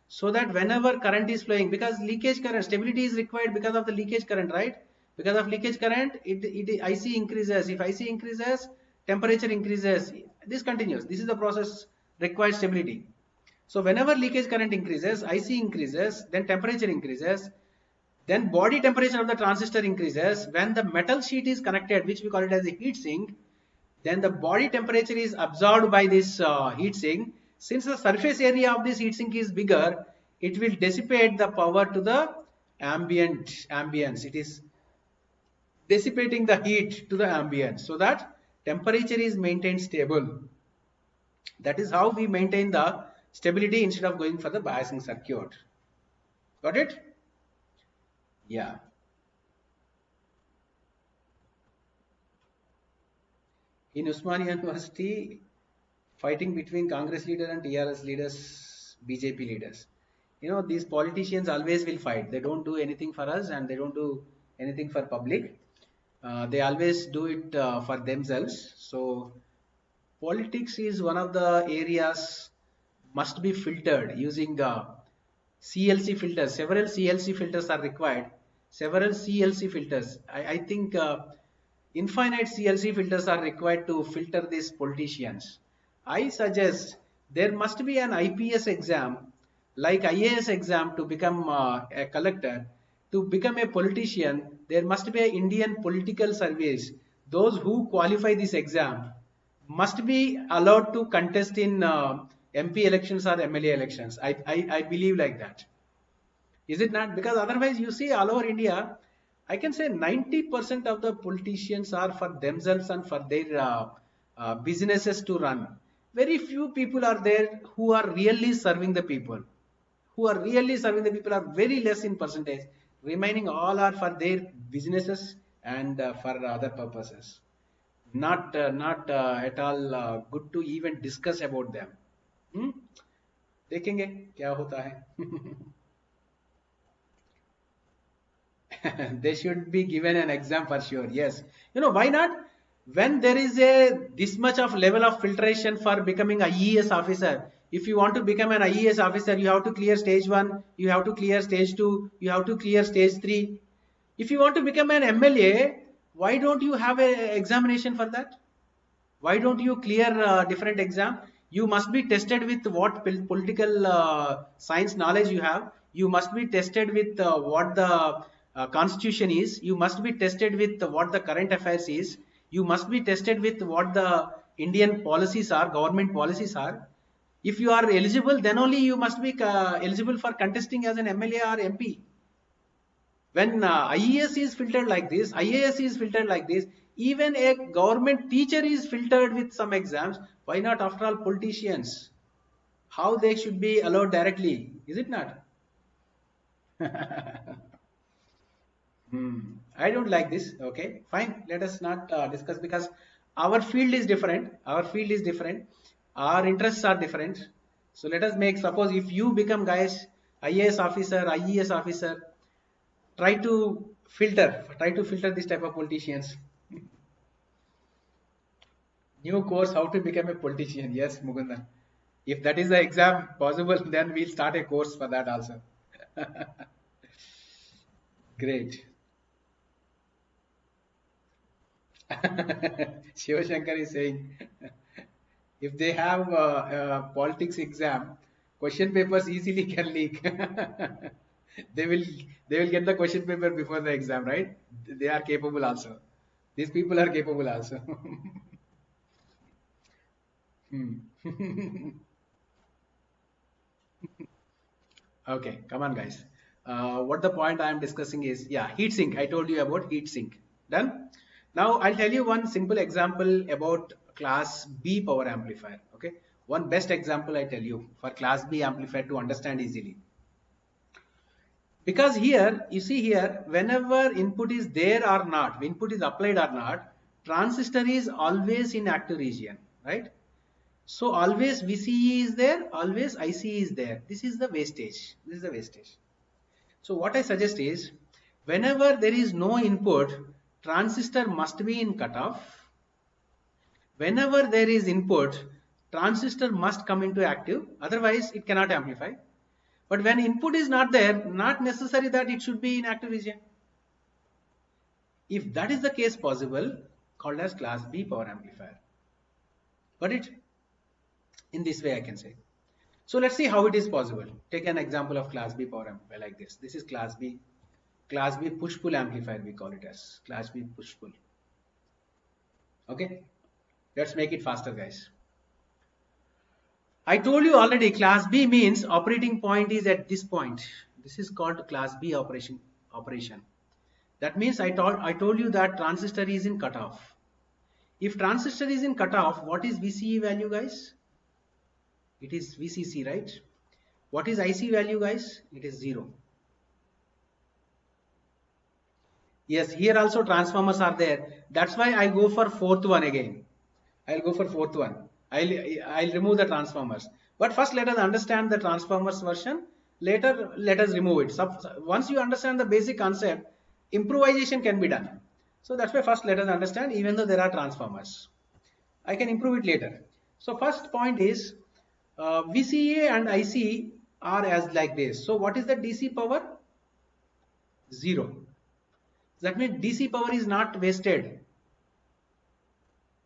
so that whenever current is flowing, because leakage current, stability is required because of the leakage current, right? Because of leakage current, IC increases. If IC increases, temperature increases. This continues. This is the process required stability. So whenever leakage current increases, IC increases, then temperature increases, then body temperature of the transistor increases. When the metal sheet is connected, which we call it as a heat sink, then the body temperature is absorbed by this heat sink. Since the surface area of this heat sink is bigger, it will dissipate the power to the ambience. It is dissipating the heat to the ambience, so that temperature is maintained stable. That is how we maintain the stability instead of going for the biasing circuit. Got it? Yeah. In Osmania University, fighting between Congress leader and TRS leaders, BJP leaders. You know, these politicians always will fight. They don't do anything for us and they don't do anything for public. They always do it for themselves. So politics is one of the areas must be filtered using CLC filters. Several CLC filters are required. Several CLC filters. I think infinite CLC filters are required to filter these politicians. I suggest there must be an IPS exam, like IAS exam, to become a collector. To become a politician, there must be an Indian political service. Those who qualify this exam must be allowed to contest in MP elections or MLA elections. I believe like that. Is it not? Because otherwise you see all over India, I can say 90% of the politicians are for themselves and for their businesses to run. Very few people are there who are really serving the people. Who are really serving the people are very less in percentage. Remaining all are for their businesses and for other purposes. Not at all good to even discuss about them. Hmm? देखेंगे क्या होता है. They should be given an exam for sure. Yes. Why not? When there is this much of level of filtration for becoming a IES officer, if you want to become an IES officer, you have to clear stage 1, you have to clear stage 2, you have to clear stage 3. If you want to become an MLA, why don't you have an examination for that? Why don't you clear different exam? You must be tested with what political science knowledge you have. You must be tested with what the constitution is. You must be tested with what the current affairs is. You must be tested with what the Indian policies are, government policies are. If you are eligible, then only you must be eligible for contesting as an MLA or MP. When IES is filtered like this, IAS is filtered like this, even a government teacher is filtered with some exams. Why not, after all, politicians? How they should be allowed directly? Is it not? I don't like this. Okay, fine. Let us not discuss, because our field is different. Our field is different. Our interests are different. So let us make, suppose if you become, guys, IAS officer, IES officer, try to filter this type of politicians. New course, how to become a politician. Yes, Mugundan. If that is the exam possible, then we'll start a course for that also. Great. Shiva Shankar is saying, if they have politics exam, question papers easily can leak. they will get the question paper before the exam, right? They are capable also. These people are capable also. Okay, come on, guys. What the point I am discussing is, yeah, heat sink. I told you about heat sink. Done. Now I'll tell you one simple example about class B power amplifier. Okay, one best example I tell you for class B amplifier to understand easily. Because here, you see here, whenever input is there or not, input is applied or not, transistor is always in active region, right? So always VCE is there, always ICE is there. This is the wastage. This is the wastage. So what I suggest is, whenever there is no input, transistor must be in cutoff. Whenever there is input, transistor must come into active, otherwise it cannot amplify. But when input is not there, not necessary that it should be in active region. If that is the case possible, called as class B power amplifier. Got it? In this way I can say. So let's see how it is possible. Take an example of class B power amplifier like this. This is class B push-pull amplifier, we call it as class B push-pull. Okay, let's make it faster, guys. I told you already, class B means operating point is at this point. This is called class B operation. That means I told you that transistor is in cutoff. If transistor is in cutoff, what is VCE value, guys? It is VCC, right? What is IC value, guys? It is 0. Yes, here also transformers are there. That's why I go for fourth one again. I'll go for fourth one. I'll remove the transformers. But first let us understand the transformers version. Later let us remove it. So once you understand the basic concept, improvisation can be done. So that's why first let us understand, even though there are transformers, I can improve it later. So first point is VCA and IC are as like this. So what is the DC power? 0. That means DC power is not wasted.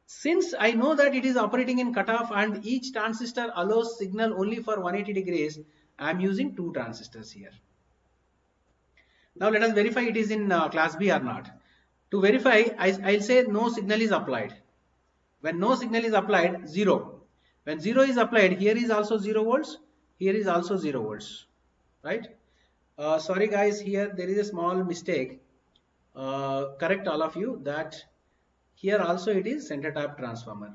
Since I know that it is operating in cutoff and each transistor allows signal only for 180 degrees, I am using 2 transistors here. Now let us verify it is in class B or not. To verify, I'll say no signal is applied. When no signal is applied, 0. When 0 is applied, here is also 0 volts, here is also 0 volts, right? Sorry guys, here there is a small mistake. Correct all of you that here also it is center tap transformer.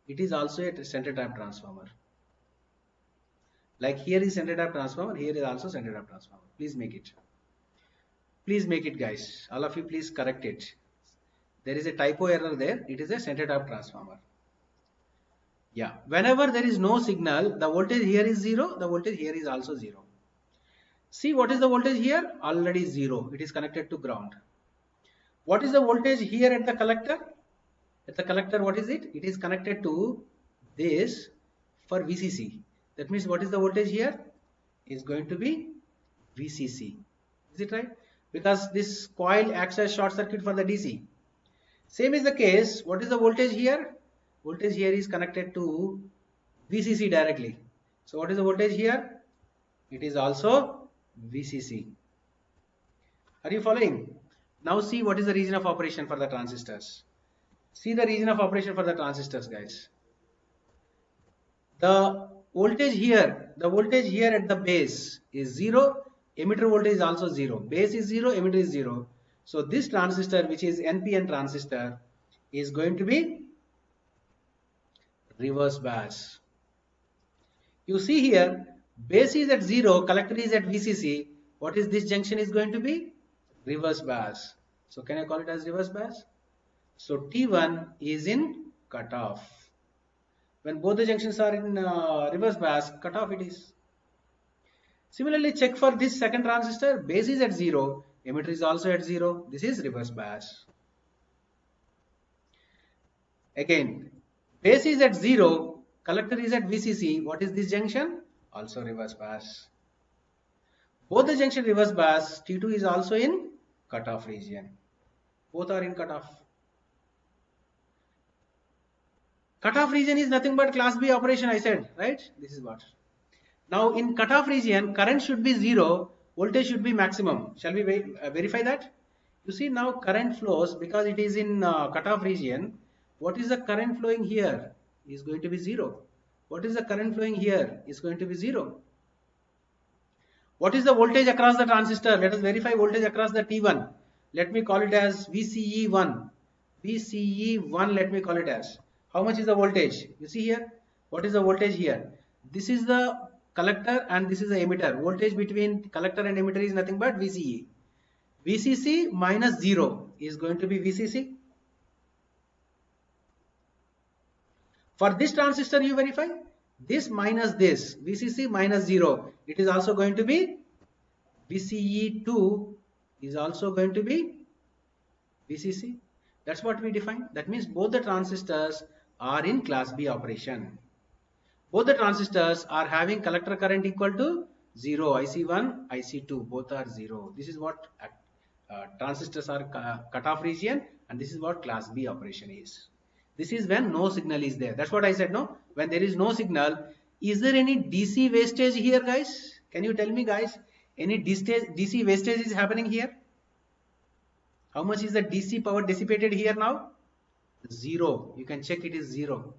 It is also a center tap transformer. Like here is center tap transformer, here is also center tap transformer. Please make it. Please make it guys. All of you please correct it. There is a typo error there. It is a center tap transformer. Yeah. Whenever there is no signal, the voltage here is 0. The voltage here is also 0. See what is the voltage here? Already 0. It is connected to ground. What is the voltage here at the collector? At the collector, what is it? It is connected to this for VCC. That means what is the voltage here? Is going to be VCC. Is it right? Because this coil acts as short circuit for the DC. Same is the case. What is the voltage here? Voltage here is connected to VCC directly. So what is the voltage here? It is also VCC. Are you following? Now see what is the region of operation for the transistors. See the region of operation for the transistors, guys. The voltage here at the base is 0. Emitter voltage is also 0. Base is 0, emitter is 0. So this transistor, which is NPN transistor, is going to be reverse bias. You see here, base is at 0, collector is at VCC. What is this junction is going to be? Reverse bias. So can I call it as reverse bias? So T1 is in cutoff. When both the junctions are in reverse bias, cutoff it is. Similarly, check for this second transistor. Base is at 0. Emitter is also at 0. This is reverse bias. Again, base is at 0. Collector is at VCC. What is this junction? Also reverse bias. Both the junction reverse bias. T2 is also in cutoff region. Both are in cutoff. Cutoff region is nothing but class B operation, I said, right? This is what. Now in cutoff region, current should be 0, voltage should be maximum. Shall we verify that? You see now current flows because it is in cutoff region. What is the current flowing here? Is going to be 0. What is the current flowing here? Is going to be 0. What is the voltage across the transistor? Let us verify voltage across the T1. Let me call it as VCE1. VCE1, let me call it as. How much is the voltage? You see here. What is the voltage here? This is the collector and this is the emitter. Voltage between collector and emitter is nothing but VCE. VCC minus 0 is going to be VCC. For this transistor you verify. This minus this. VCC minus 0. It is also going to be VCE2 is also going to be VCC. That's what we define. That means both the transistors are in class B operation. Both the transistors are having collector current equal to 0. IC1, IC2, both are 0. This is what transistors are cutoff region, and this is what class B operation is. This is when no signal is there. That's what I said, no? When there is no signal, is there any DC wastage here, guys? Can you tell me, guys? Any DC wastage is happening here? How much is the DC power dissipated here now? 0. You can check, it is 0.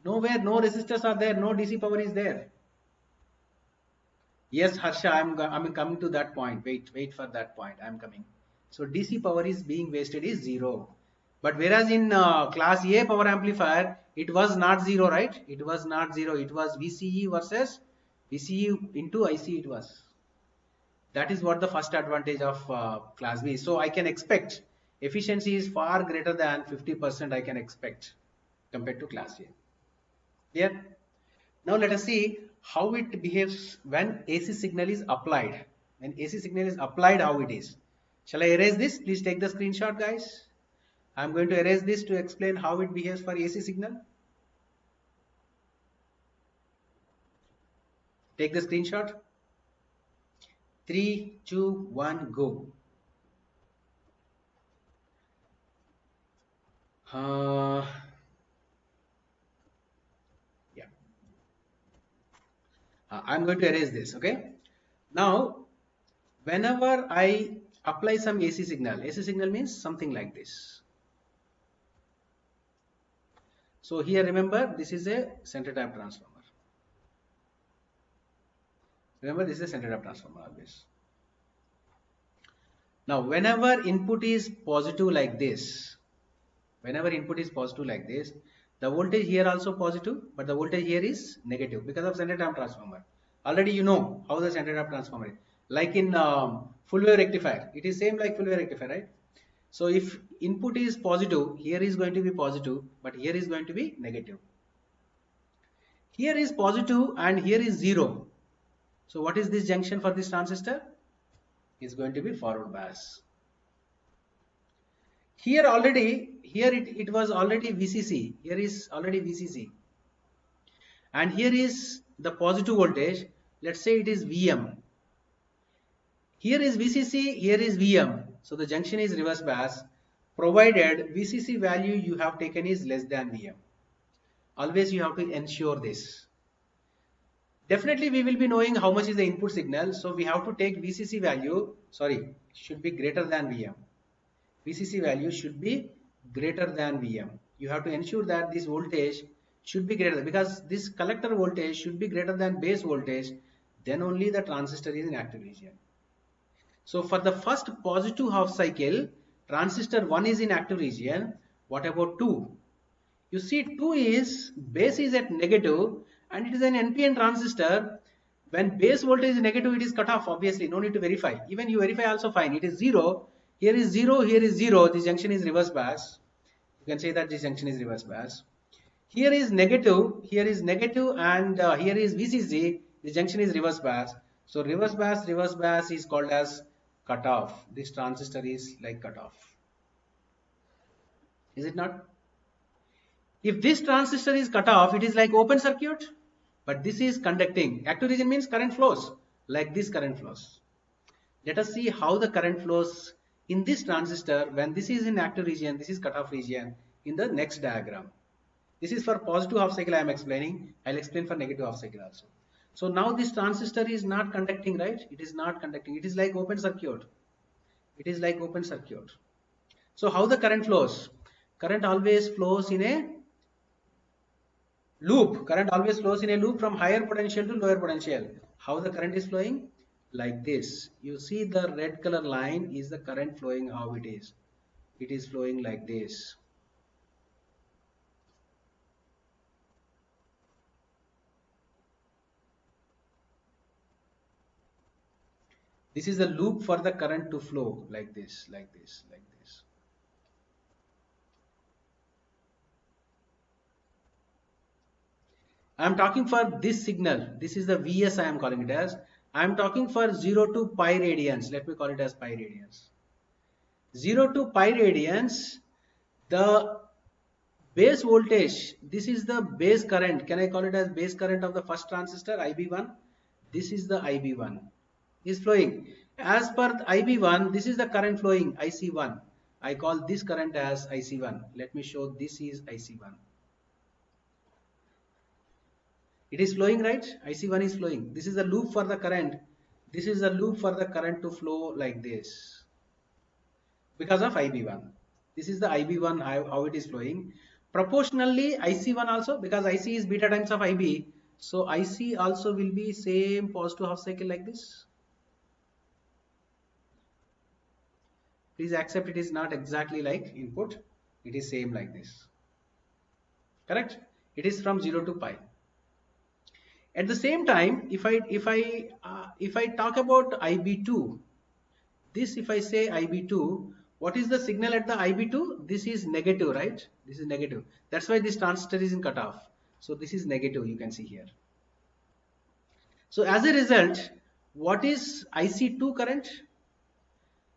Nowhere, no resistors are there, no DC power is there. Yes, Harsha, I'm coming to that point. Wait for that point. I'm coming. So DC power is being wasted is 0. But whereas in class A power amplifier, it was not 0, right? It was not 0. It was VCE versus VCE into IC it was. That is what the first advantage of class B. So I can expect efficiency is far greater than 50% I can expect compared to class A. Here. Now let us see how it behaves when AC signal is applied. When AC signal is applied, how it is. Shall I erase this? Please take the screenshot, guys. I am going to erase this to explain how it behaves for AC signal. Take the screenshot. 3, 2, 1, go. Yeah. I'm going to erase this, okay? Now, whenever I apply some AC signal means something like this. So here remember, this is a center tap transformer. Remember, this is a center tap transformer always. Now whenever input is positive like this, whenever input is positive like this, the voltage here also positive, but the voltage here is negative because of center tap transformer. Already you know how the center tap transformer is. Like in full wave rectifier, it is same like full wave rectifier, right? So if input is positive, here is going to be positive, but here is going to be negative. Here is positive and here is zero. So what is this junction for this transistor? Is going to be forward bias. Here already, here it was already VCC. Here is already VCC. And here is the positive voltage. Let's say it is VM. Here is VCC, here is VM. So the junction is reverse bias, provided VCC value you have taken is less than VM. Always you have to ensure this. Definitely we will be knowing how much is the input signal. So we have to take VCC value, should be greater than VM. VCC value should be greater than VM. You have to ensure that this voltage should be greater, because this collector voltage should be greater than base voltage, then only the transistor is in active region. So for the first positive half cycle, transistor 1 is in active region. What about 2? You see 2 is, base is at negative and it is an NPN transistor. When base voltage is negative, it is cut off, obviously, no need to verify. Even you verify also fine. It is 0, here is 0, here is 0. This junction is reverse bias. You can say that this junction is reverse bias. Here is negative and here is VCC. The junction is reverse bias. So reverse bias is called as cutoff. This transistor is like cutoff. Is it not? If this transistor is cut off, it is like open circuit, but this is conducting. Active region means current flows, like this current flows. Let us see how the current flows in this transistor when this is in active region, this is cutoff region, in the next diagram. This is for positive half cycle I am explaining. I'll explain for negative half cycle also. So now this transistor is not conducting, right? It is not conducting. It is like open circuit. It is like open circuit. So how the current flows? Current always flows in a loop. Current always flows in a loop from higher potential to lower potential. How the current is flowing? Like this. You see the red color line is the current flowing, how it is. It is flowing like this. This is the loop for the current to flow like this, like this, like this. I am talking for this signal. This is the Vs I am calling it as. I am talking for 0 to pi radians. Let me call it as pi radians. 0 to pi radians, the base voltage, this is the base current. Can I call it as base current of the first transistor, IB1? This is the IB1 is flowing. As per IB1, this is the current flowing, IC1. I call this current as IC1. Let me show, this is IC1. It is flowing, right? IC1 is flowing. This is the loop for the current. This is the loop for the current to flow like this because of IB1. This is the IB1, how it is flowing. Proportionally, IC1 also, because IC is beta times of IB. So IC also will be same positive half cycle like this. Please accept it is not exactly like input. It is same like this. Correct? It is from 0 to pi. At the same time, if I talk about IB2, this if I say IB2, what is the signal at the IB2? This is negative, right? This is negative. That's why this transistor is in cutoff. So this is negative, you can see here. So as a result, what is IC2 current?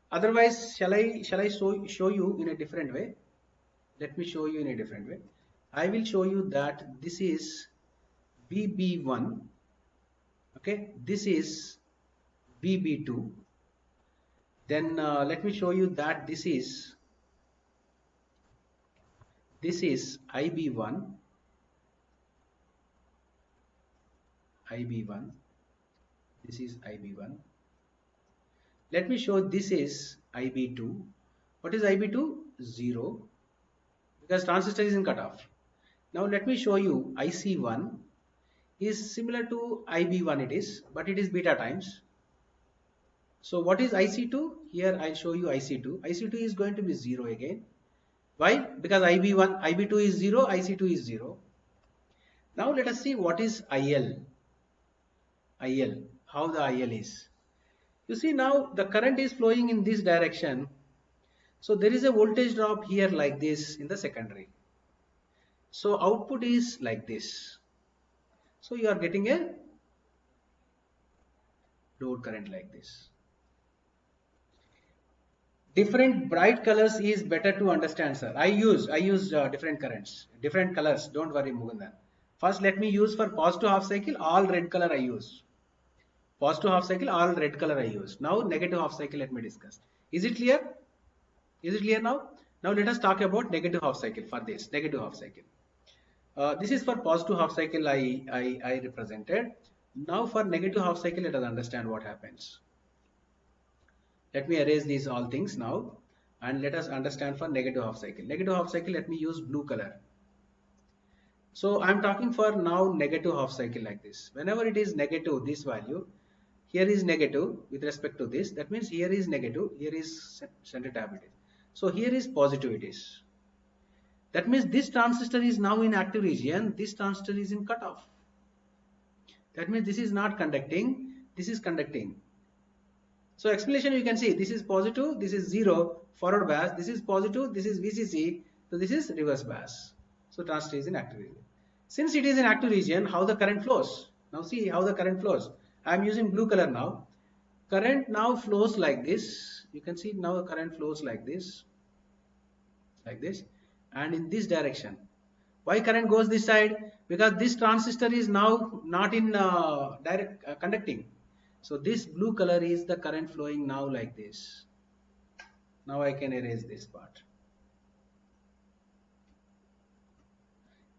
Otherwise, shall I show you in a different way? Let me show you in a different way. I will show you that this is BB1. Okay, this is BB2. Then let me show you that this is IB1, IB1. This is IB1. Let me show this is IB2. What is IB2? 0, because transistor is in cutoff. Now let me show you IC1 is similar to IB1 it is, but it is beta times. So what is IC2? Here I'll show you IC2. IC2 is going to be 0 again. Why? Because IB1, IB2 is 0, IC2 is 0. Now let us see what is IL. IL, how the IL is. You see now the current is flowing in this direction. So there is a voltage drop here like this in the secondary. So output is like this. So you are getting a load current like this. Different bright colors is better to understand, sir. I use different currents, different colors. Don't worry, Mugundan. First, let me use for positive half cycle, all red color I use. Positive half cycle, all red color I use. Now, negative half cycle, let me discuss. Is it clear? Is it clear now? Now, let us talk about negative half cycle for this, negative half cycle. This is for positive half cycle I represented. Now, for negative half cycle, let us understand what happens. Let me erase these all things now and let us understand for negative half cycle. Negative half cycle, let me use blue color. So I'm talking for now negative half cycle like this. Whenever it is negative, this value, here is negative with respect to this. That means here is negative, here is center tab. So here is positive it is. That means this transistor is now in active region, this transistor is in cutoff. That means this is not conducting, this is conducting. So explanation you can see, this is positive, this is 0, forward bias, this is positive, this is VCC, so this is reverse bias. So transistor is in active region. Since it is in active region, how the current flows? Now see how the current flows. I am using blue color now. Current now flows like this. You can see now the current flows like this, and in this direction. Why current goes this side? Because this transistor is now not in direct conducting. So this blue color is the current flowing now like this. Now I can erase this part.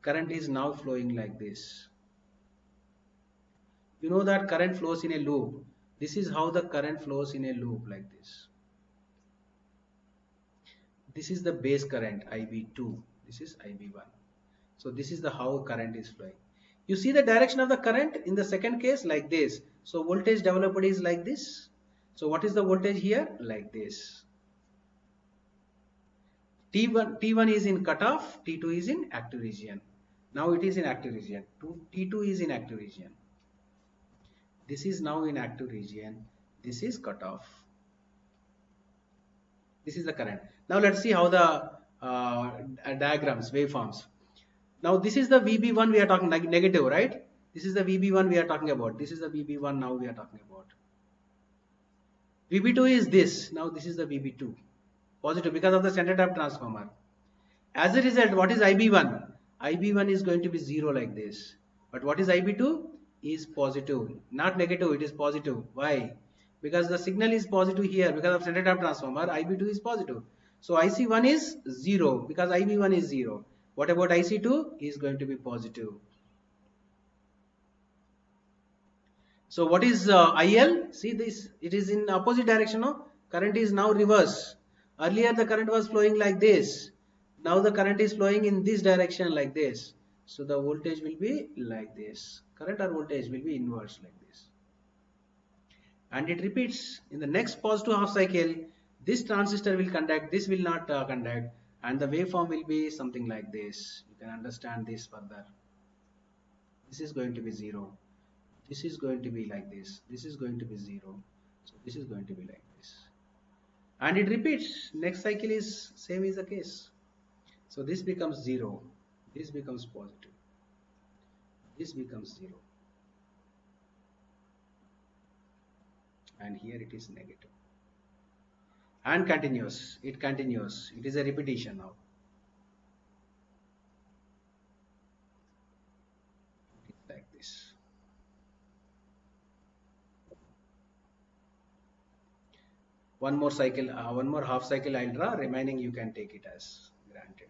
Current is now flowing like this. You know that current flows in a loop. This is how the current flows in a loop like this. This is the base current IB2. This is IB1. So this is the how current is flowing. You see the direction of the current in the second case like this. So voltage developed is like this. So what is the voltage here? Like this. T1 is in cutoff, T2 is in active region. Now it is in active region. T2 is in active region. This is now in active region. This is cutoff. This is the current. Now let's see how the diagrams, waveforms. Now this is the VB1 we are talking negative, right? This is the VB1 we are talking about. This is the VB1 now we are talking about. VB2 is this. Now this is the VB2. Positive because of the center tap transformer. As a result, what is IB1? IB1 is going to be 0 like this. But what is IB2? Is positive. Not negative, it is positive. Why? Because the signal is positive here because of center tap transformer. IB2 is positive. So IC1 is 0 because IB1 is 0. What about IC2? Is going to be positive. So what is IL? See this, it is in opposite direction. No? Current is now reverse. Earlier the current was flowing like this. Now the current is flowing in this direction like this. So the voltage will be like this. Current or voltage will be inverse like this. And it repeats in the next positive half cycle. This transistor will conduct, this will not conduct. And the waveform will be something like this. You can understand this further. This is going to be 0. This is going to be like this. This is going to be 0. So this is going to be like this. And it repeats. Next cycle is same is the case. So this becomes 0. This becomes positive. This becomes 0. And here it is negative. And continuous. It continues. It is a repetition now. Like this. One more cycle, one more half cycle I'll draw. Remaining you can take it as granted.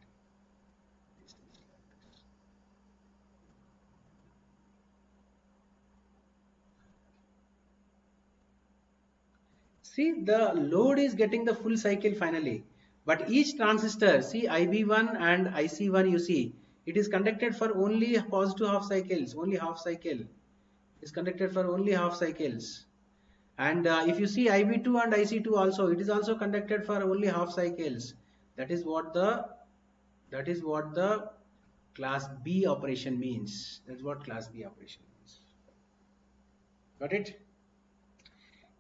See, the load is getting the full cycle finally. But each transistor, see IB1 and IC1 you see, it is conducted for only positive half cycles, only half cycle. It is conducted for only half cycles. And if you see IB2 and IC2 also, it is also conducted for only half cycles. That is what the class B operation means. That's what class B operation means. Got it?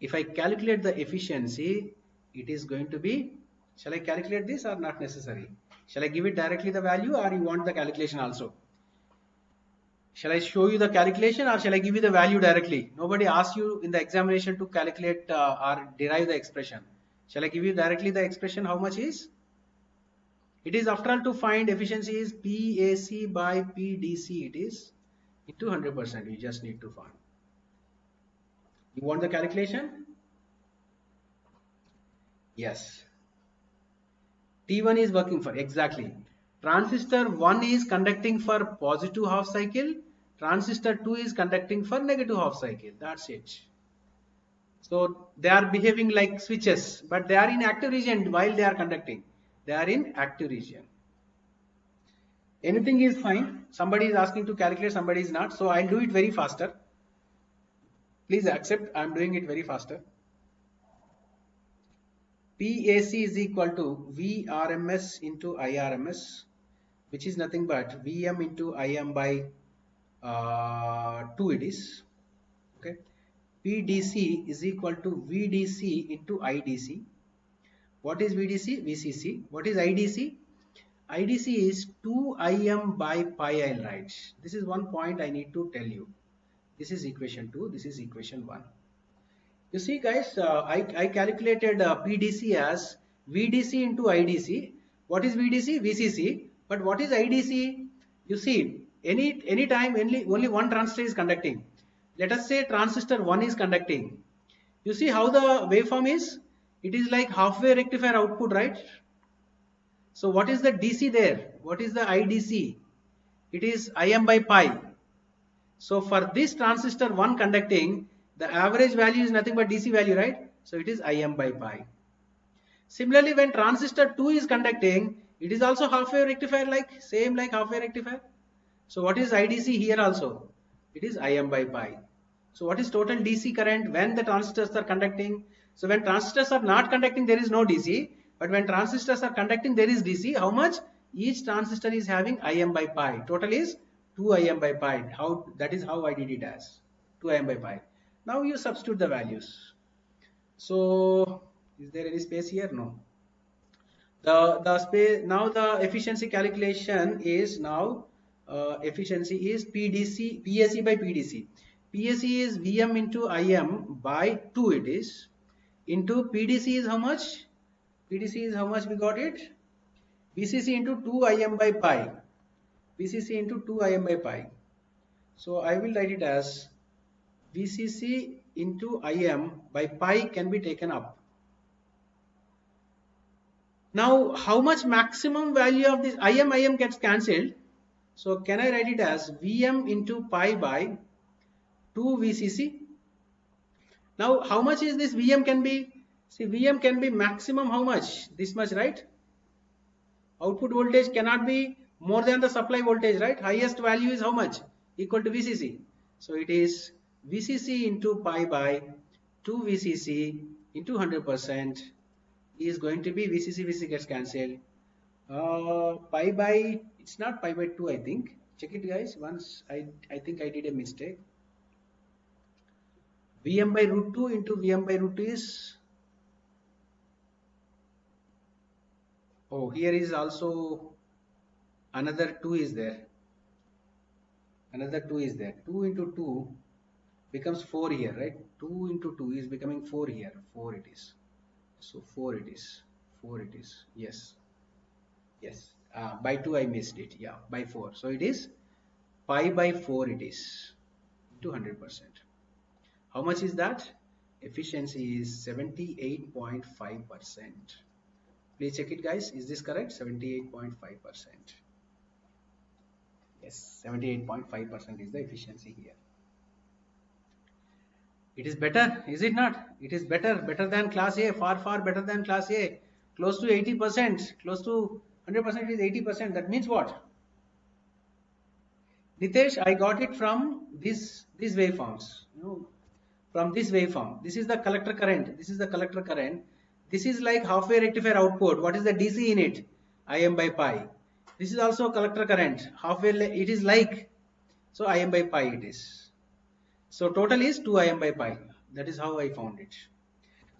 If I calculate the efficiency, it is going to be, shall I calculate this or not necessary? Shall I give it directly the value, or you want the calculation also? Shall I show you the calculation, or shall I give you the value directly? Nobody asked you in the examination to calculate or derive the expression. Shall I give you directly the expression how much is? It is, after all, to find efficiency is PAC by PDC. It is into 100%. You just need to find. You want the calculation? Yes. T1 is working for, exactly. Transistor 1 is conducting for positive half cycle. Transistor 2 is conducting for negative half cycle. That's it. So they are behaving like switches, but they are in active region while they are conducting. They are in active region. Anything is fine. Somebody is asking to calculate, somebody is not. So I'll do it very faster. Please accept, I'm doing it very faster. PAC is equal to VRMS into IRMS, which is nothing but VM into IM by 2 it is. Okay. PDC is equal to VDC into IDC. What is VDC? VCC. What is IDC? IDC is 2IM by pi, I'll write. This is one point I need to tell you. This is equation 2, this is equation 1. You see guys, I calculated PDC as VDC into IDC. What is VDC? VCC. But what is IDC? You see, any time only one transistor is conducting. Let us say transistor 1 is conducting. You see how the waveform is? It is like halfway rectifier output, right? So what is the DC there? What is the IDC? It is IM by pi. So for this transistor 1 conducting, the average value is nothing but DC value, right? So it is IM by pi. Similarly, when transistor 2 is conducting, it is also halfway rectifier, like same like halfway rectifier. So what is IDC here also? It is IM by pi. So what is total DC current when the transistors are conducting? So when transistors are not conducting, there is no DC. But when transistors are conducting, there is DC. How much? Each transistor is having IM by pi. Total is 2 IM by pi. That is how I did it as 2 IM by pi. Now you substitute the values. So is there any space here? No. The space, now the efficiency calculation is now efficiency is PDC, PAC by PDC. PAC is VM into IM by 2 it is, into PDC is how much? PDC is how much we got it? VCC into 2 IM by pi. VCC into 2 IM by pi. So I will write it as VCC into IM by pi can be taken up. Now how much maximum value of this IM gets cancelled? So can I write it as VM into pi by 2 VCC? Now how much is this VM can be? See, VM can be maximum how much? This much, right? Output voltage cannot be more than the supply voltage, right? Highest value is how much? Equal to VCC. So it is VCC into pi by 2 VCC into 100% is going to be VCC gets cancelled. Pi by, it's not pi by 2 I think. Check it guys, once I think I did a mistake. VM by root 2 into VM by root 2 is, oh, here is also another 2 is there. Another 2 is there. 2 into 2 becomes 4 here, right? 2 into 2 is becoming 4 here. 4 it is. So 4 it is. 4 it is. Yes. Yes. By 2 I missed it. Yeah. By 4. So it is pi by 4 it is. To 100%. How much is that? Efficiency is 78.5%. Please check it guys. Is this correct? 78.5%. Yes, 78.5% is the efficiency here. It is better, is it not? It is better than class A, far better than class A. Close to 80%, close to 100% is 80%. That means what? Nitesh, I got it from these waveforms. From this waveform. This is the collector current. This is the collector current. This is like half-wave rectifier output. What is the DC in it? Im by pi. This is also collector current. Half-wave it is like, so Im by pi it is. So total is 2 Im by pi. That is how I found it.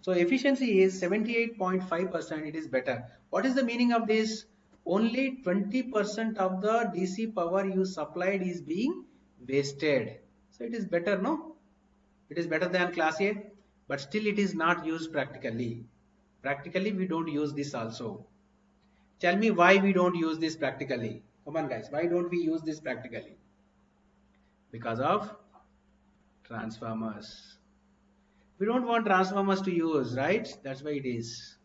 So efficiency is 78.5%. It is better. What is the meaning of this? Only 20% of the DC power you supplied is being wasted. So it is better, no? It is better than class A, but still it is not used practically. Practically we don't use this also. Tell me why we don't use this practically. Come on guys, why don't we use this practically? Because of transformers. We don't want transformers to use, right? That's why it is.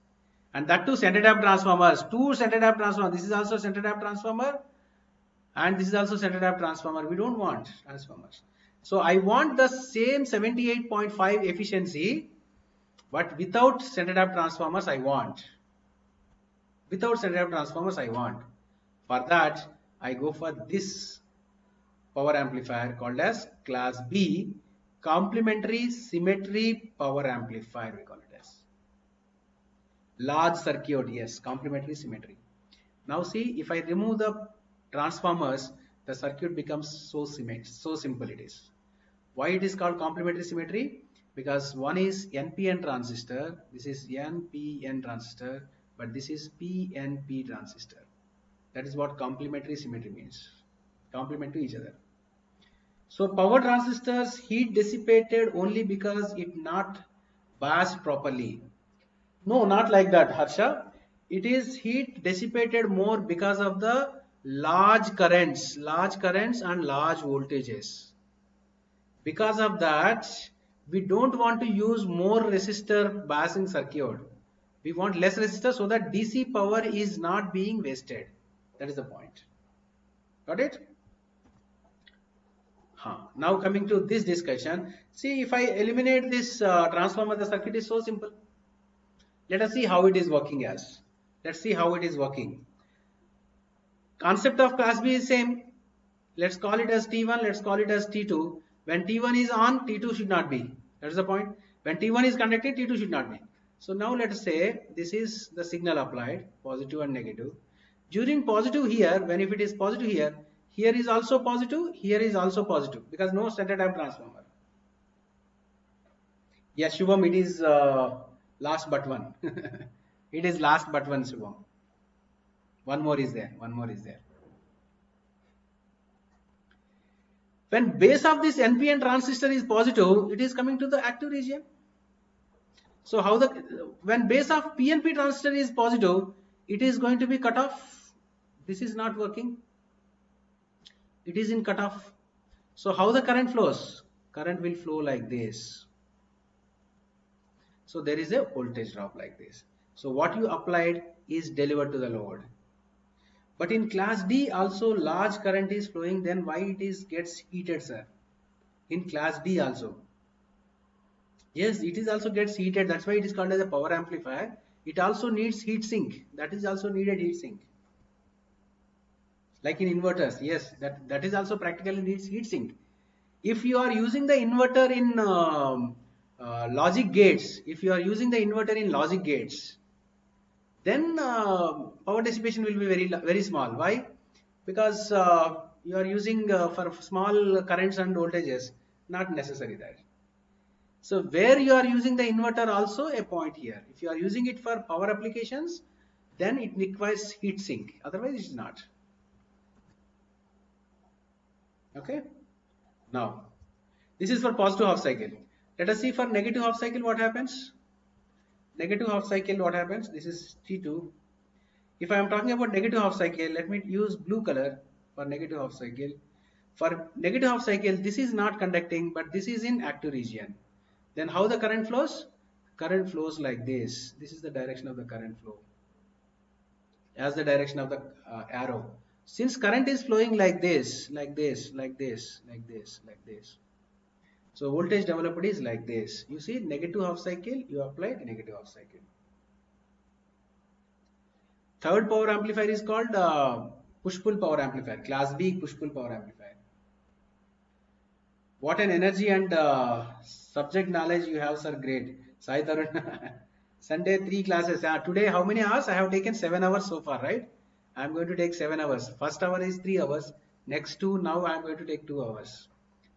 And that too center tap transformers. Two center tap transformers. This is also center tap transformer. And this is also center tap transformer. We don't want transformers. So I want the same 78.5 efficiency, but without center tap transformers I want. Without center tap transformers I want. For that I go for this power amplifier called as class B, complementary symmetry power amplifier, we call it as. Large circuit, yes, complementary symmetry. Now see, if I remove the transformers, the circuit becomes so simple it is. Why it is called complementary symmetry? Because one is NPN transistor, this is NPN transistor, but this is PNP transistor. That is what complementary symmetry means. Complement to each other. So power transistors heat dissipated only because it not biased properly. No, not like that, Harsha. It is heat dissipated more because of the large currents and large voltages. Because of that, we don't want to use more resistor biasing circuit. We want less resistor so that DC power is not being wasted. That is the point. Got it? Now coming to this discussion. See, if I eliminate this transformer, the circuit is so simple. Let us see how it is working as. Let's see how it is working. Concept of class B is same. Let's call it as T1, let's call it as T2. When T1 is on, T2 should not be. That's the point. When T1 is conducting, T2 should not be. So now let us say this is the signal applied, positive and negative. During positive here, when if it is positive here, here is also positive, here is also positive because no center tap transformer. Yes, Shubham, it is last but one. It is last but one, Shubham. One more is there. One more is there. When base of this NPN transistor is positive, it is coming to the active region. So how when base of PNP transistor is positive, it is going to be cut off. This is not working. It is in cut off. So how the current flows? Current will flow like this. So there is a voltage drop like this. So what you applied is delivered to the load. But in class D also large current is flowing, then why it is gets heated, sir? In class D also. Yes, it is also gets heated. That's why it is called as a power amplifier. It also needs heat sink. That is also needed heat sink. Like in inverters, yes, that is also practically needs heat sink. If you are using the inverter in logic gates, then power dissipation will be very small. Why? Because you are using for small currents and voltages, not necessary that. So where you are using the inverter also a point here. If you are using it for power applications, then it requires heat sink. Otherwise it is not. Okay. Now this is for positive half cycle. Let us see for negative half cycle what happens. Negative half cycle what happens. This is T2. If I am talking about negative half cycle, let me use blue color for negative half cycle. For negative half cycle, this is not conducting, but this is in active region. Then how the current flows? Current flows like this. This is the direction of the current flow. As the direction of the arrow. Since current is flowing like this, like this, like this, like this, like this. So voltage developed is like this. You see negative half cycle, you applied negative half cycle. Third power amplifier is called push-pull power amplifier, class B push-pull power amplifier. What an energy and subject knowledge you have, sir. Great. Sai Tarun. Sunday, 3 classes. Today, how many hours? I have taken 7 hours so far, right? I'm going to take 7 hours. First hour is 3 hours. Next two, now I'm going to take 2 hours.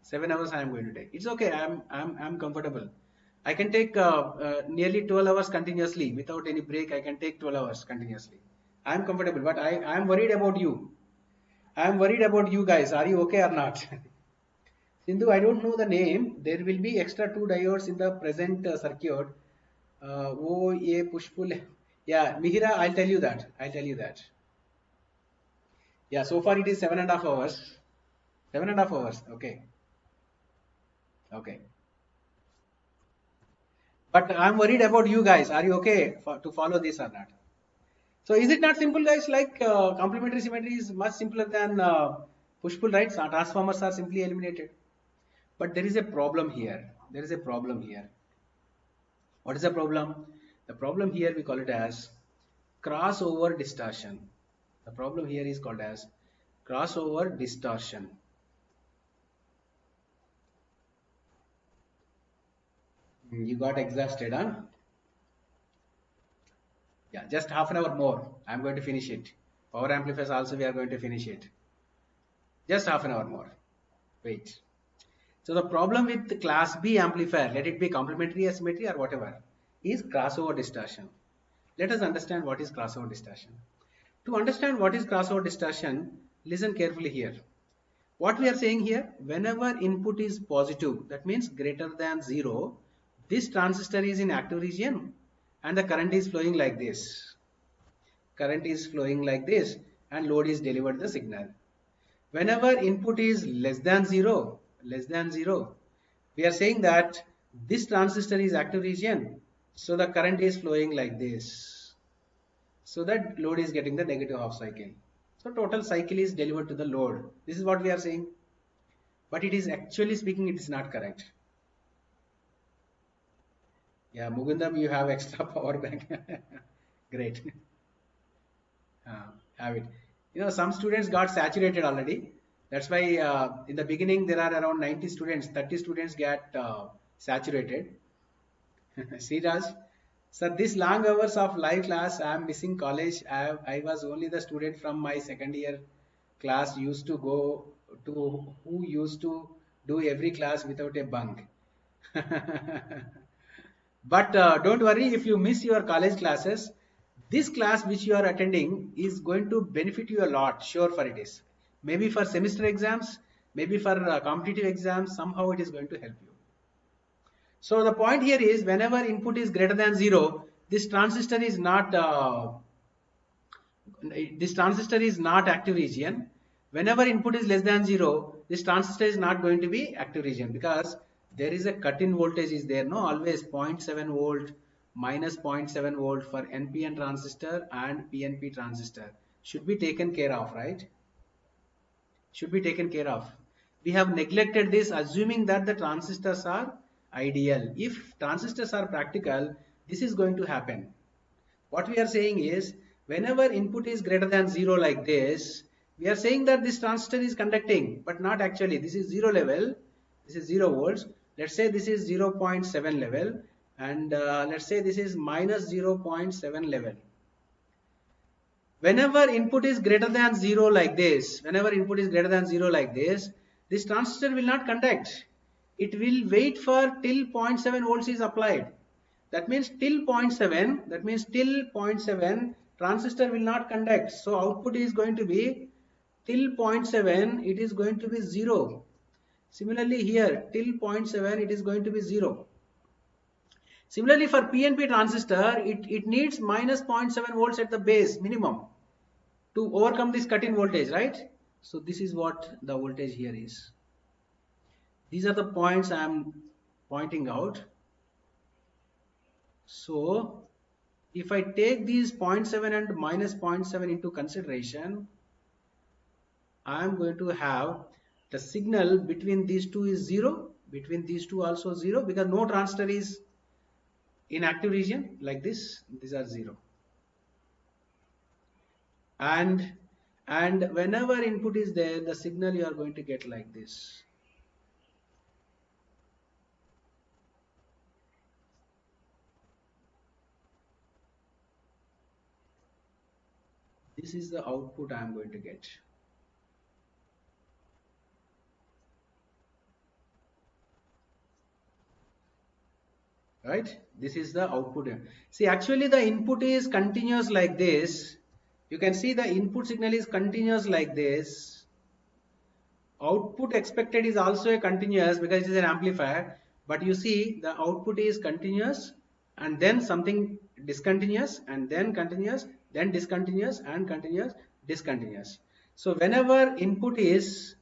7 hours I am going to take. It's okay. I'm comfortable. I can take nearly 12 hours continuously without any break. I can take 12 hours continuously. I'm comfortable, but I'm worried about you. I'm worried about you guys. Are you okay or not? Sindhu, I don't know the name. There will be extra two diodes in the present circuit. Oh, ye pushful. Yeah, Mihira, I'll tell you that. I'll tell you that. Yeah, so far it is 7.5 hours. 7.5 hours. Okay. Okay. But I'm worried about you guys. Are you okay to follow this or not? So is it not simple, guys? Like complementary symmetry is much simpler than push-pull, right? So transformers are simply eliminated. But there is a problem here. There is a problem here. What is the problem? The problem here we call it as crossover distortion. The problem here is called as crossover distortion. You got exhausted, huh? Yeah, just half an hour more. I'm going to finish it. Power amplifiers also we are going to finish it. Just half an hour more. Wait. So the problem with the class B amplifier, let it be complementary asymmetry or whatever, is crossover distortion. Let us understand what is crossover distortion. To understand what is crossover distortion, listen carefully here. What we are saying here, whenever input is positive, that means greater than 0, this transistor is in active region and the current is flowing like this. Current is flowing like this and load is delivered the signal. Whenever input is less than 0, we are saying that this transistor is active region, so the current is flowing like this. So that load is getting the negative half cycle. So total cycle is delivered to the load. This is what we are saying. But it is actually speaking, it is not correct. Yeah, Mugundam, you have extra power bank. Great. Have it. You know, some students got saturated already. That's why in the beginning there are around 90 students, 30 students get saturated. Sriraj, sir, this long hours of live class, I am missing college. I was only the student from my second year class used to go to who used to do every class without a bunk. But don't worry if you miss your college classes. This class which you are attending is going to benefit you a lot. Sure, for it is. Maybe for semester exams, maybe for competitive exams, somehow it is going to help you. So the point here is whenever input is greater than 0, this transistor is not active region. Whenever input is less than 0, this transistor is not going to be active region because there is a cut-in voltage is there. No, always 0.7 volt minus 0.7 volt for NPN transistor and PNP transistor should be taken care of, right? Should be taken care of. We have neglected this assuming that the transistors are ideal. If transistors are practical, this is going to happen. What we are saying is whenever input is greater than 0 like this, we are saying that this transistor is conducting, but not actually. This is 0 level. This is 0 volts. Let's say this is 0.7 level and let's say this is minus 0.7 level. Whenever input is greater than 0 like this, this transistor will not conduct. It will wait for till 0.7 volts is applied. That means till 0.7, transistor will not conduct. So output is going to be till 0.7, it is going to be 0. Similarly here, till 0.7, it is going to be 0. Similarly for PNP transistor, it needs minus 0.7 volts at the base minimum to overcome this cut-in voltage, right? So this is what the voltage here is. These are the points I am pointing out. So if I take these 0.7 and minus 0.7 into consideration, I am going to have the signal between these two is 0, between these two also 0 because no transistor is in active region like this. These are 0. And whenever input is there, the signal you are going to get like this. This is the output I am going to get. Right, this is the output. See, actually the input is continuous like this. You can see the input signal is continuous like this. Output expected is also a continuous because it is an amplifier, but you see the output is continuous and then something discontinuous and then continuous, then discontinuous and continuous, discontinuous. So whenever input is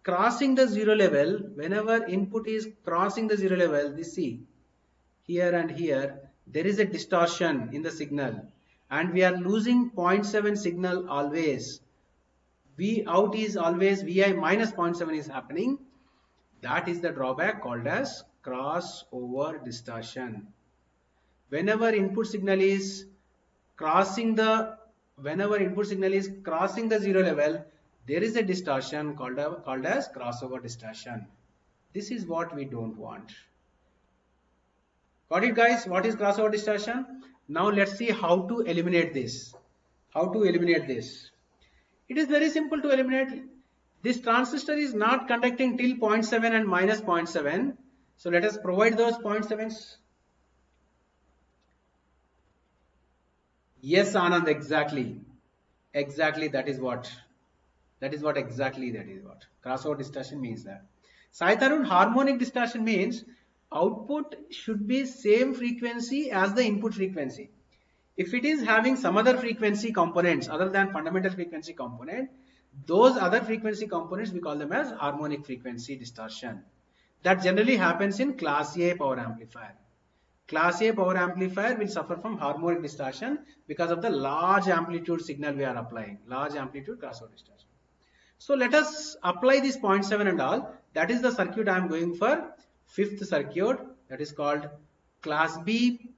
crossing the zero level, whenever input is crossing the zero level, this see here and here, there is a distortion in the signal and we are losing 0.7 signal always. V out is always Vi minus 0.7 is happening. That is the drawback called as crossover distortion. Whenever input signal is crossing the zero level, there is a distortion called as crossover distortion. This is what we don't want. Got it, guys? What is crossover distortion? Now let's see how to eliminate this. It is very simple to eliminate. This transistor is not conducting till 0.7 and minus 0.7. So let us provide those 0.7s. Yes, Anand, exactly. That is what crossover distortion means. That Sai Tarun, harmonic distortion means output should be same frequency as the input frequency. If it is having some other frequency components other than fundamental frequency component, those other frequency components we call them as harmonic frequency distortion. That generally happens in class A power amplifier. Class A power amplifier will suffer from harmonic distortion because of the large amplitude signal we are applying, large amplitude crossover distortion. So let us apply this 0.7 and all. That is the circuit I am going for. Fifth circuit, that is called class B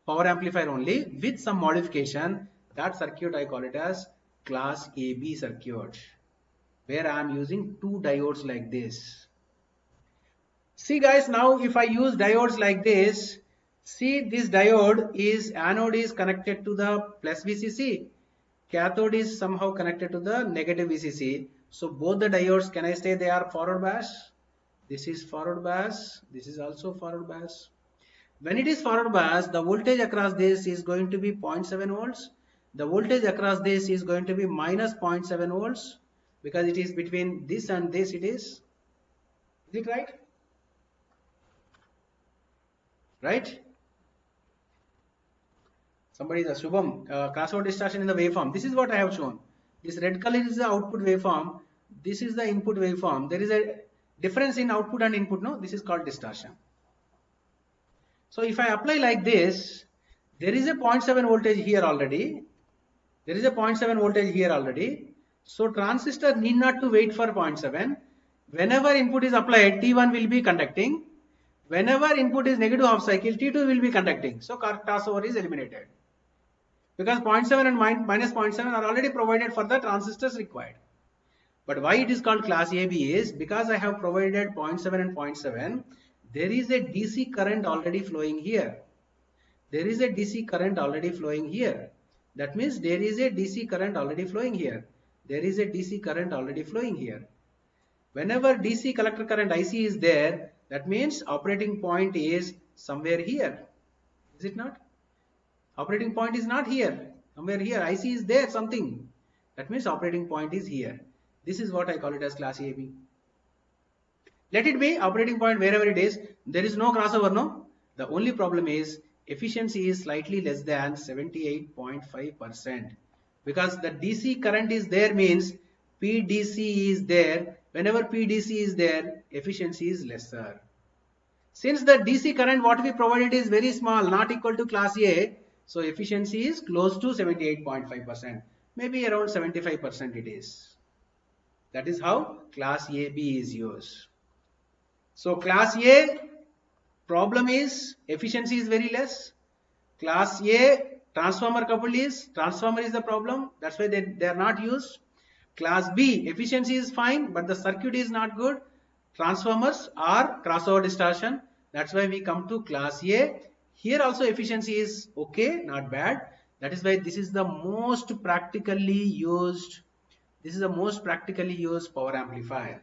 power amplifier only with some modification. That circuit I call it as class AB circuit, where I am using two diodes like this. See guys, now if I use diodes like this, see this diode is anode is connected to the plus VCC, cathode is somehow connected to the negative VCC. So both the diodes, can I say they are forward bias? This is forward bias, this is also forward bias. When it is forward bias, the voltage across this is going to be 0.7 volts. The voltage across this is going to be minus 0.7 volts because it is between this and this it is. Is it right? Right? Somebody is a Shubham, crossover distortion in the waveform. This is what I have shown. This red color is the output waveform. This is the input waveform. There is a difference in output and input. No, this is called distortion. So if I apply like this, there is a 0.7 voltage here already. So transistor need not to wait for 0.7. Whenever input is applied, T1 will be conducting. Whenever input is negative half cycle, T2 will be conducting. So crossover is eliminated. Because 0.7 and minus 0.7 are already provided for the transistors required. But why it is called class AB is because I have provided 0.7 and 0.7. There is a DC current already flowing here. That means there is a DC current already flowing here. Whenever DC collector current IC is there, that means operating point is somewhere here. Is it not? Operating point is not here. Somewhere here. IC is there something. That means operating point is here. This is what I call it as class AB. Let it be operating point wherever it is. There is no crossover, no? The only problem is efficiency is slightly less than 78.5%. Because the DC current is there means PDC is there. Whenever PDC is there, efficiency is lesser. Since the DC current what we provided is very small, not equal to class A, so efficiency is close to 78.5%. Maybe around 75% it is. That is how class AB is used. So class A problem is efficiency is very less. Class A transformer coupled is the problem. That's why they are not used. Class B efficiency is fine, but the circuit is not good. Transformers are crossover distortion. That's why we come to class A. Here also efficiency is okay, not bad. That is why this is the most practically used. This is the most practically used power amplifier.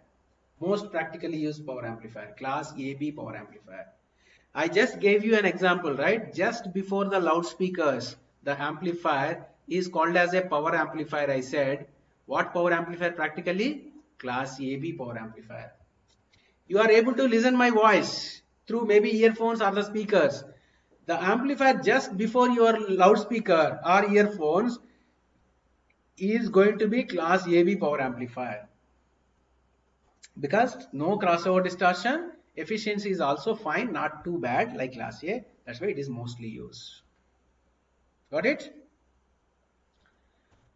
Most practically used power amplifier, class AB power amplifier. I just gave you an example, right? Just before the loudspeakers, the amplifier is called as a power amplifier. I said, what power amplifier practically? Class AB power amplifier. You are able to listen my voice through maybe earphones or the speakers. The amplifier just before your loudspeaker or earphones is going to be class AB power amplifier. Because no crossover distortion, efficiency is also fine, not too bad like class A. That's why it is mostly used. Got it?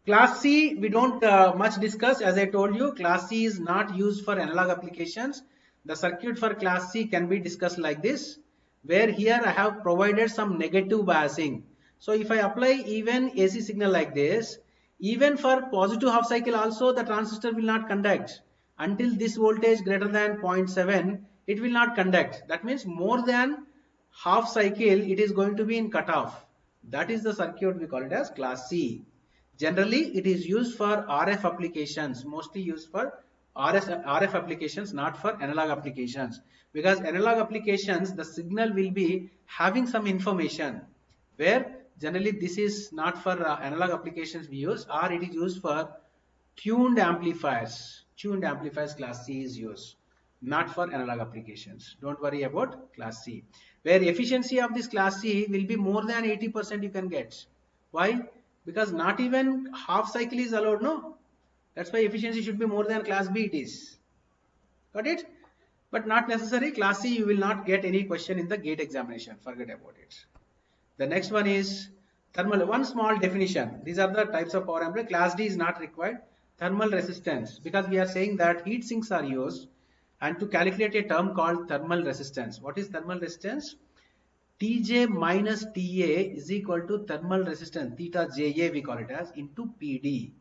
Class C, we don't much discuss. As I told you, class C is not used for analog applications. The circuit for class C can be discussed like this, where here I have provided some negative biasing. So if I apply even AC signal like this, even for positive half cycle also the transistor will not conduct. Until this voltage greater than 0.7, it will not conduct. That means more than half cycle it is going to be in cutoff. That is the circuit we call it as class C. Generally, it is used for RF applications, mostly used for RF applications, not for analog applications. Because analog applications, the signal will be having some information, where generally this is not for analog applications we use, or it is used for tuned amplifiers. Tuned amplifiers class C is used, not for analog applications. Don't worry about class C. Where efficiency of this class C will be more than 80% you can get. Why? Because not even half cycle is allowed, no? That's why efficiency should be more than class B it is. Got it? But not necessary. Class C you will not get any question in the gate examination. Forget about it. The next one is thermal. One small definition. These are the types of power amplifier. Class D is not required. Thermal resistance. Because we are saying that heat sinks are used, and to calculate a term called thermal resistance. What is thermal resistance? Tj minus Ta is equal to thermal resistance, theta Ja we call it as, into Pd,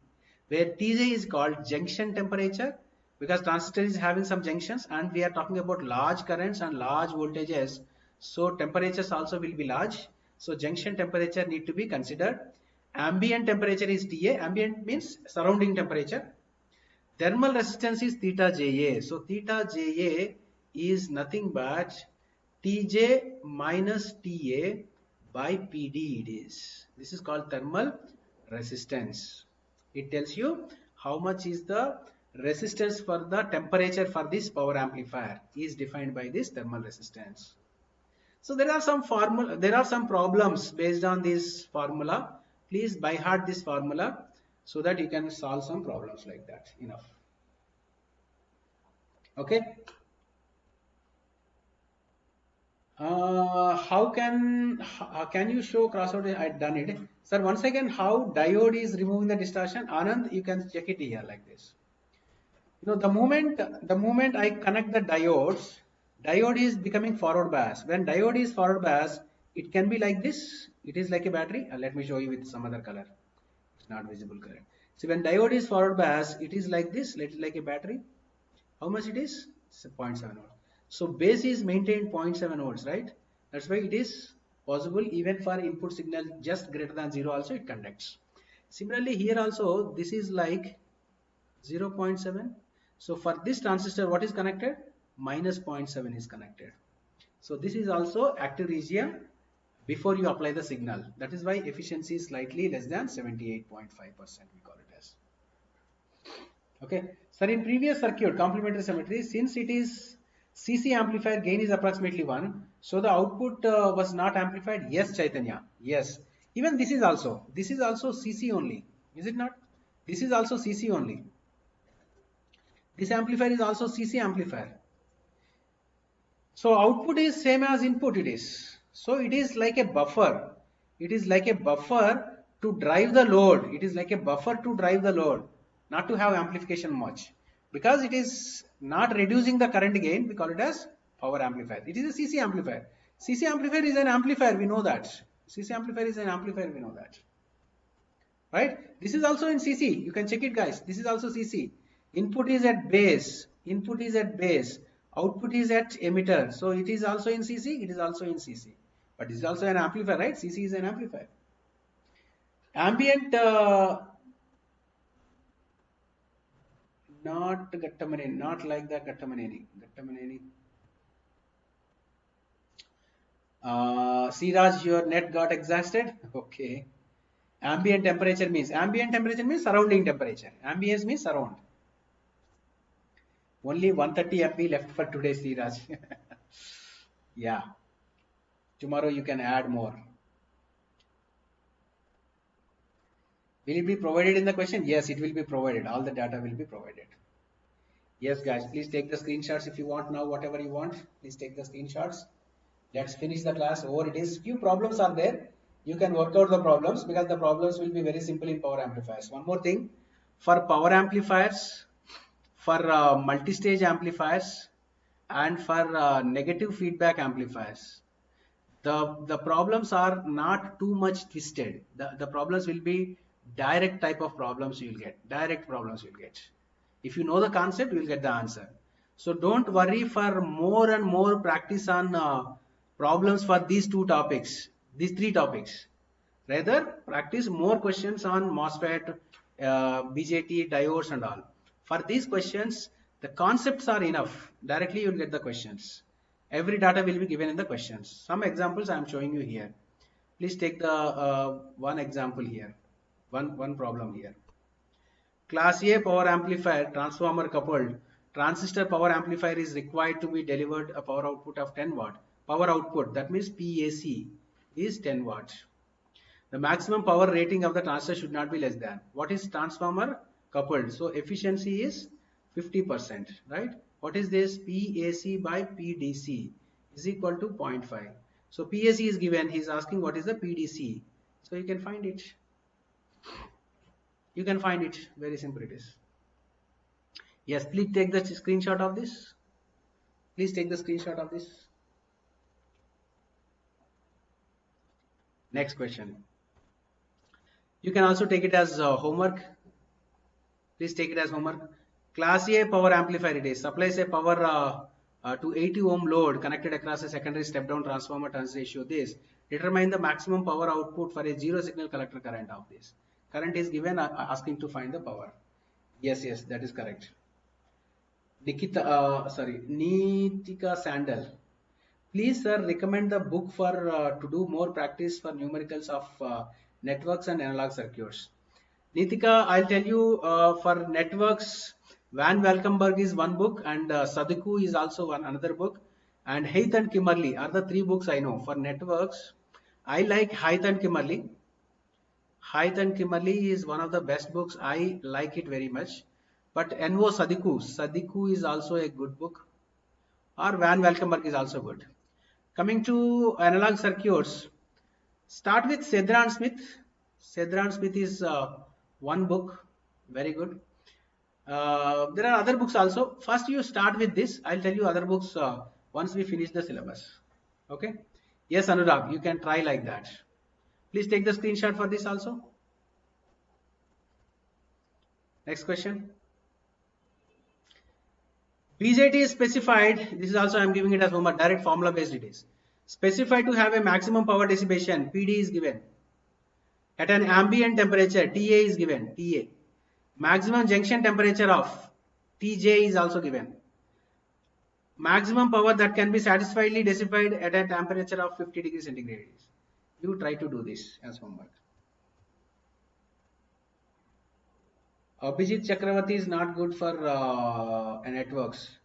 where Tj is called junction temperature, because transistor is having some junctions and we are talking about large currents and large voltages, so temperatures also will be large, so junction temperature need to be considered. Ambient temperature is Ta, ambient means surrounding temperature. Thermal resistance is theta Ja, so theta Ja is nothing but Tj minus Ta by Pd it is. This is called thermal resistance. It tells you how much is the resistance for the temperature for this power amplifier is defined by this thermal resistance. So there are some problems based on this formula. Please by heart this formula so that you can solve some problems like that. Enough. Okay. How can you show crossover? I done it, sir. Once again, how diode is removing the distortion? Anand, you can check it here like this. You know, the moment I connect the diodes, diode is becoming forward bias. When diode is forward bias, it can be like this. It is like a battery. Let me show you with some other color. It's not visible correct. So when diode is forward bias, it is like this. Let it like a battery. How much it is? It's 0.7 volt. So base is maintained 0.7 volts, right? That's why it is possible even for input signal just greater than 0 also it conducts. Similarly here also this is like 0.7. So for this transistor what is connected? Minus 0.7 is connected. So this is also active region before you apply the signal. That is why efficiency is slightly less than 78.5% we call it as. Okay. Sir, in previous circuit, complementary symmetry, since it is CC amplifier, gain is approximately 1. So the output was not amplified. Yes, Chaitanya. Yes. Even this is also CC only. Is it not? This is also CC only. This amplifier is also CC amplifier. So output is same as input it is. So it is like a buffer. It is like a buffer to drive the load. It is like a buffer to drive the load. Not to have amplification much, because it is not reducing the current gain. We call it as power amplifier. It is a CC amplifier. CC amplifier is an amplifier, we know that. CC amplifier is an amplifier, we know that, right? This is also in CC. You can check it, guys. This is also CC. Input is at base, output is at emitter, so it is also in CC, it is also in CC, but it is also an amplifier, right? CC is an amplifier. Ambient, not Gattamaneni, not like the Gattamaneni. Gattamaneni. Siraj, your net got exhausted. Okay. Ambient temperature means surrounding temperature. Ambience means surround. Only 130 MB left for today, Siraj. Yeah. Tomorrow you can add more. Will it be provided in the question? Yes, it will be provided. All the data will be provided. Yes, guys, please take the screenshots if you want now, whatever you want. Please take the screenshots. Let's finish the class over. It is few problems are there. You can work out the problems because the problems will be very simple in power amplifiers. One more thing, for power amplifiers, for multi-stage amplifiers, and for negative feedback amplifiers, the problems are not too much twisted. The problems will be direct type of problems you will get. Direct problems you will get. If you know the concept, you will get the answer. So don't worry for more and more practice on problems for these two topics, these three topics. Rather, practice more questions on MOSFET, BJT, diodes and all. For these questions, the concepts are enough. Directly you will get the questions. Every data will be given in the questions. Some examples I am showing you here. Please take the one example here. One problem here. Class A power amplifier, transformer coupled. Transistor power amplifier is required to be delivered a power output of 10 watt. Power output, that means PAC, is 10 watt. The maximum power rating of the transistor should not be less than. What is transformer coupled? So efficiency is 50%, right? What is this? PAC by PDC is equal to 0.5. So PAC is given. He is asking what is the PDC. So you can find it. You can find it. Very simple it is. Yes, please take the screenshot of this. Please take the screenshot of this. Next question. You can also take it as homework. Please take it as homework. Class A power amplifier it is. Supplies a power to 80 ohm load connected across a secondary step down transformer turns ratio this. Determine the maximum power output for a zero signal collector current of this. Current is given asking to find the power. Yes, that is correct. Nitika Sandal. Please, sir, recommend the book for to do more practice for numericals of networks and analog circuits. Nitika, I'll tell you for networks, Van Valkenburg is one book and Sadhguru is also another book, and Haidt and Kimmerly are the three books I know. For networks, I like Haidt and Kimmerly. Haidt and Kimmerly is one of the best books. I like it very much. But N.O. Sadhguru is also a good book, or Van Valkenburg is also good. Coming to analog circuits, start with Sedra and Smith. Sedra and Smith is one book, very good. There are other books also. First you start with this. I'll tell you other books once we finish the syllabus. Okay. Yes, Anurag, you can try like that. Please take the screenshot for this also. Next question. BJT is specified. This is also I am giving it as homework. Direct formula based it is. Specified to have a maximum power dissipation. PD is given. At an ambient temperature, TA is given. TA. Maximum junction temperature of TJ is also given. Maximum power that can be satisfactorily dissipated at a temperature of 50 degrees centigrade. You try to do this as homework. Abhijit Chakravarti is not good for networks.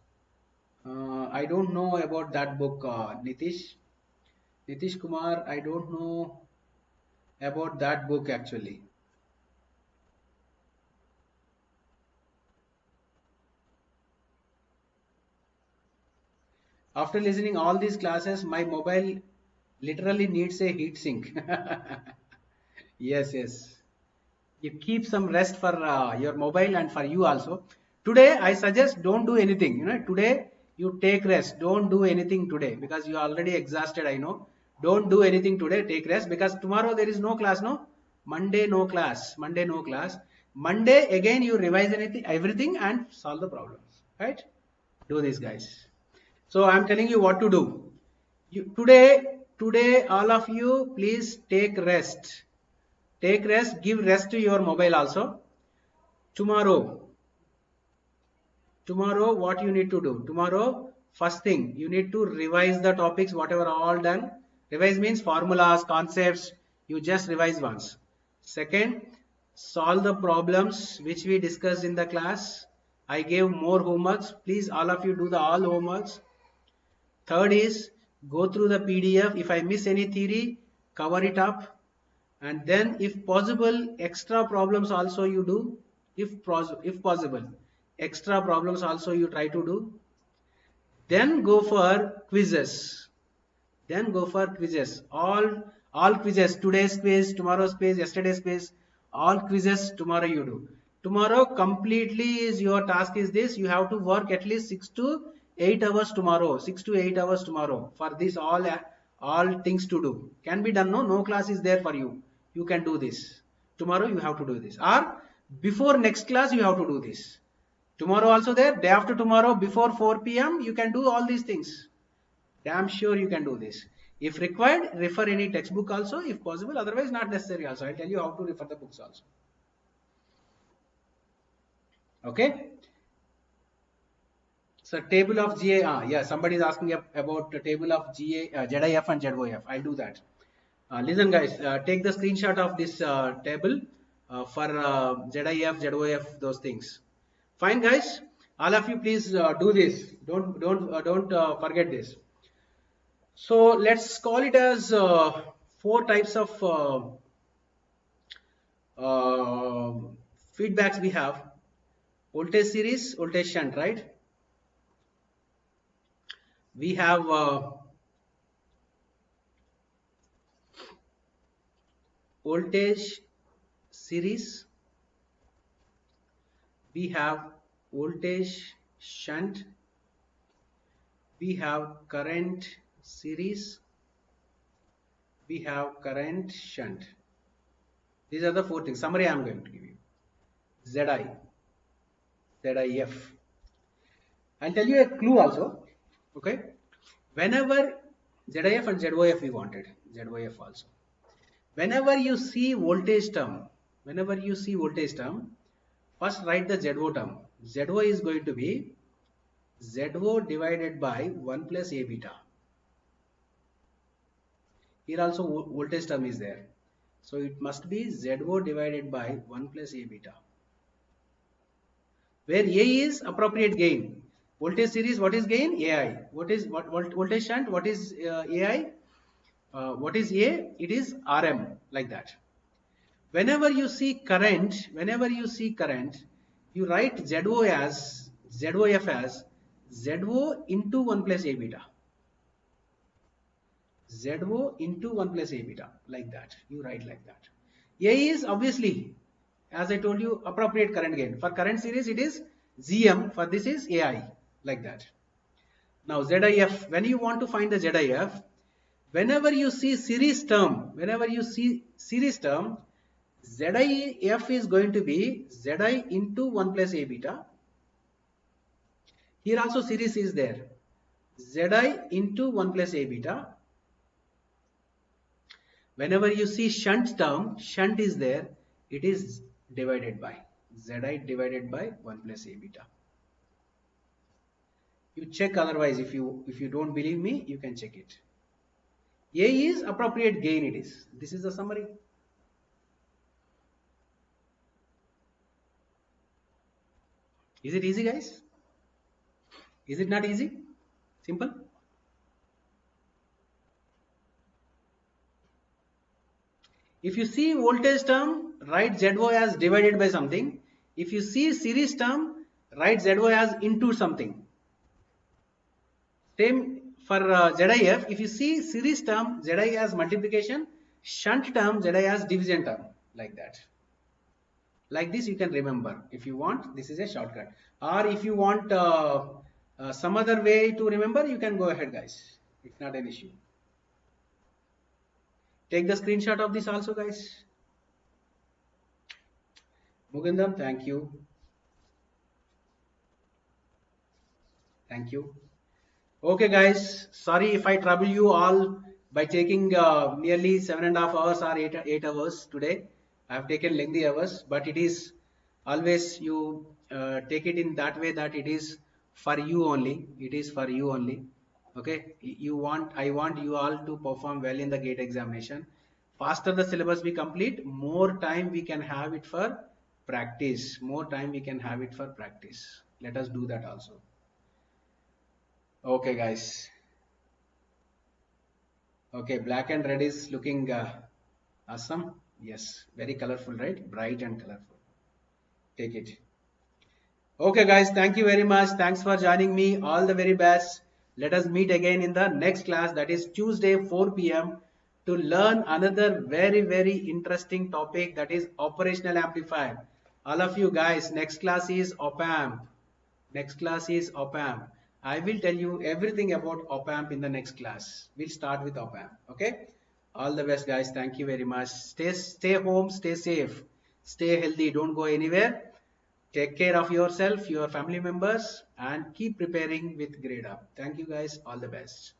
I don't know about that book, Nitish Kumar. I don't know about that book actually. After listening all these classes, my mobile literally needs a heat sink. Yes. You keep some rest for your mobile and for you also. Today, I suggest don't do anything. Today you take rest. Don't do anything today because you are already exhausted. I know. Don't do anything today. Take rest because tomorrow there is no class. No, Monday no class. Monday again you revise everything and solve the problems. Right? Do this, guys. So I am telling you what to do. Today, all of you, please take rest. Take rest, give rest to your mobile also. Tomorrow what you need to do? Tomorrow, first thing, you need to revise the topics, whatever all done. Revise means formulas, concepts, you just revise once. Second, solve the problems which we discussed in the class. I gave more homeworks. Please, all of you do the all homeworks. Third is, go through the PDF. If I miss any theory, cover it up. And then if possible, extra problems also you do. If possible, extra problems also you try to do. Then go for quizzes. All quizzes, today's quiz, tomorrow's quiz, yesterday's quiz, all quizzes tomorrow you do. Tomorrow completely is your task is this, you have to work at least 6 to 8 hours tomorrow. 6 to 8 hours tomorrow for this all things to do. Can be done, no class is there for you. You can do this. Tomorrow you have to do this. Or before next class you have to do this. Tomorrow also there, day after tomorrow before 4 p.m. you can do all these things. Damn sure you can do this. If required, refer any textbook also if possible, otherwise not necessary also. I'll tell you how to refer the books also. Okay. So table of GA, yeah, somebody is asking about the table of GA, ZIF and ZOF. I'll do that. Listen guys, take the screenshot of this table for ZIF, ZOF, those things. Fine guys, all of you please do this. Don't forget this. So let's call it as 4 types of feedbacks we have. Voltage series, voltage shunt, right? We have voltage series, we have voltage shunt, we have current series, we have current shunt. These are the 4 things. Summary I am going to give you. ZI, ZIF. I'll tell you a clue also. Okay. Whenever ZIF and ZOF we wanted, ZOF also. Whenever you see voltage term, first write the ZO term. ZO is going to be ZO divided by 1 plus A beta. Here also voltage term is there. So it must be ZO divided by 1 plus A beta. Where A is appropriate gain. Voltage series, what is gain? AI. What voltage shunt? What is AI? What is A? It is RM, like that. Whenever you see current, you write ZO as ZOF as ZO into 1 plus A beta. ZO into 1 plus A beta, like that. You write like that. A is obviously, as I told you, appropriate current gain. For current series, it is ZM. For this is AI, like that. Now ZIF, when you want to find the ZIF, whenever you see series term, ZIF is going to be ZI into 1 plus A beta. Here also series is there. ZI into 1 plus A beta. Whenever you see shunt term, shunt is there, it is divided by ZI divided by 1 plus A beta. You check, otherwise if you don't believe me, you can check it. A is appropriate gain, it is. This is the summary. Is it easy guys? Is it not easy? Simple? If you see voltage term, write ZO as divided by something. If you see series term, write ZO as into something. Same for ZIF. If you see series term, ZI as multiplication, shunt term, ZI as division term, like that. Like this you can remember. If you want, this is a shortcut. Or if you want some other way to remember, you can go ahead guys. It's not an issue. Take the screenshot of this also guys. Mugandam, thank you. Thank you. Okay guys, sorry if I trouble you all by taking nearly 7.5 hours or 8 hours today. I have taken lengthy hours, but it is always you take it in that way that it is for you only. It is for you only. Okay, I want you all to perform well in the GATE examination. Faster the syllabus we complete, more time we can have it for practice. More time we can have it for practice. Let us do that also. Okay, guys. Okay, black and red is looking awesome. Yes, very colorful, right? Bright and colorful. Take it. Okay, guys, thank you very much. Thanks for joining me. All the very best. Let us meet again in the next class, that is Tuesday, 4 p.m. to learn another very, very interesting topic, that is operational amplifier. All of you guys, next class is op-amp. Next class is op-amp. I will tell you everything about op-amp in the next class. We'll start with op-amp. Okay. All the best, guys. Thank you very much. Stay home. Stay safe. Stay healthy. Don't go anywhere. Take care of yourself, your family members, and keep preparing with grade up. Thank you, guys. All the best.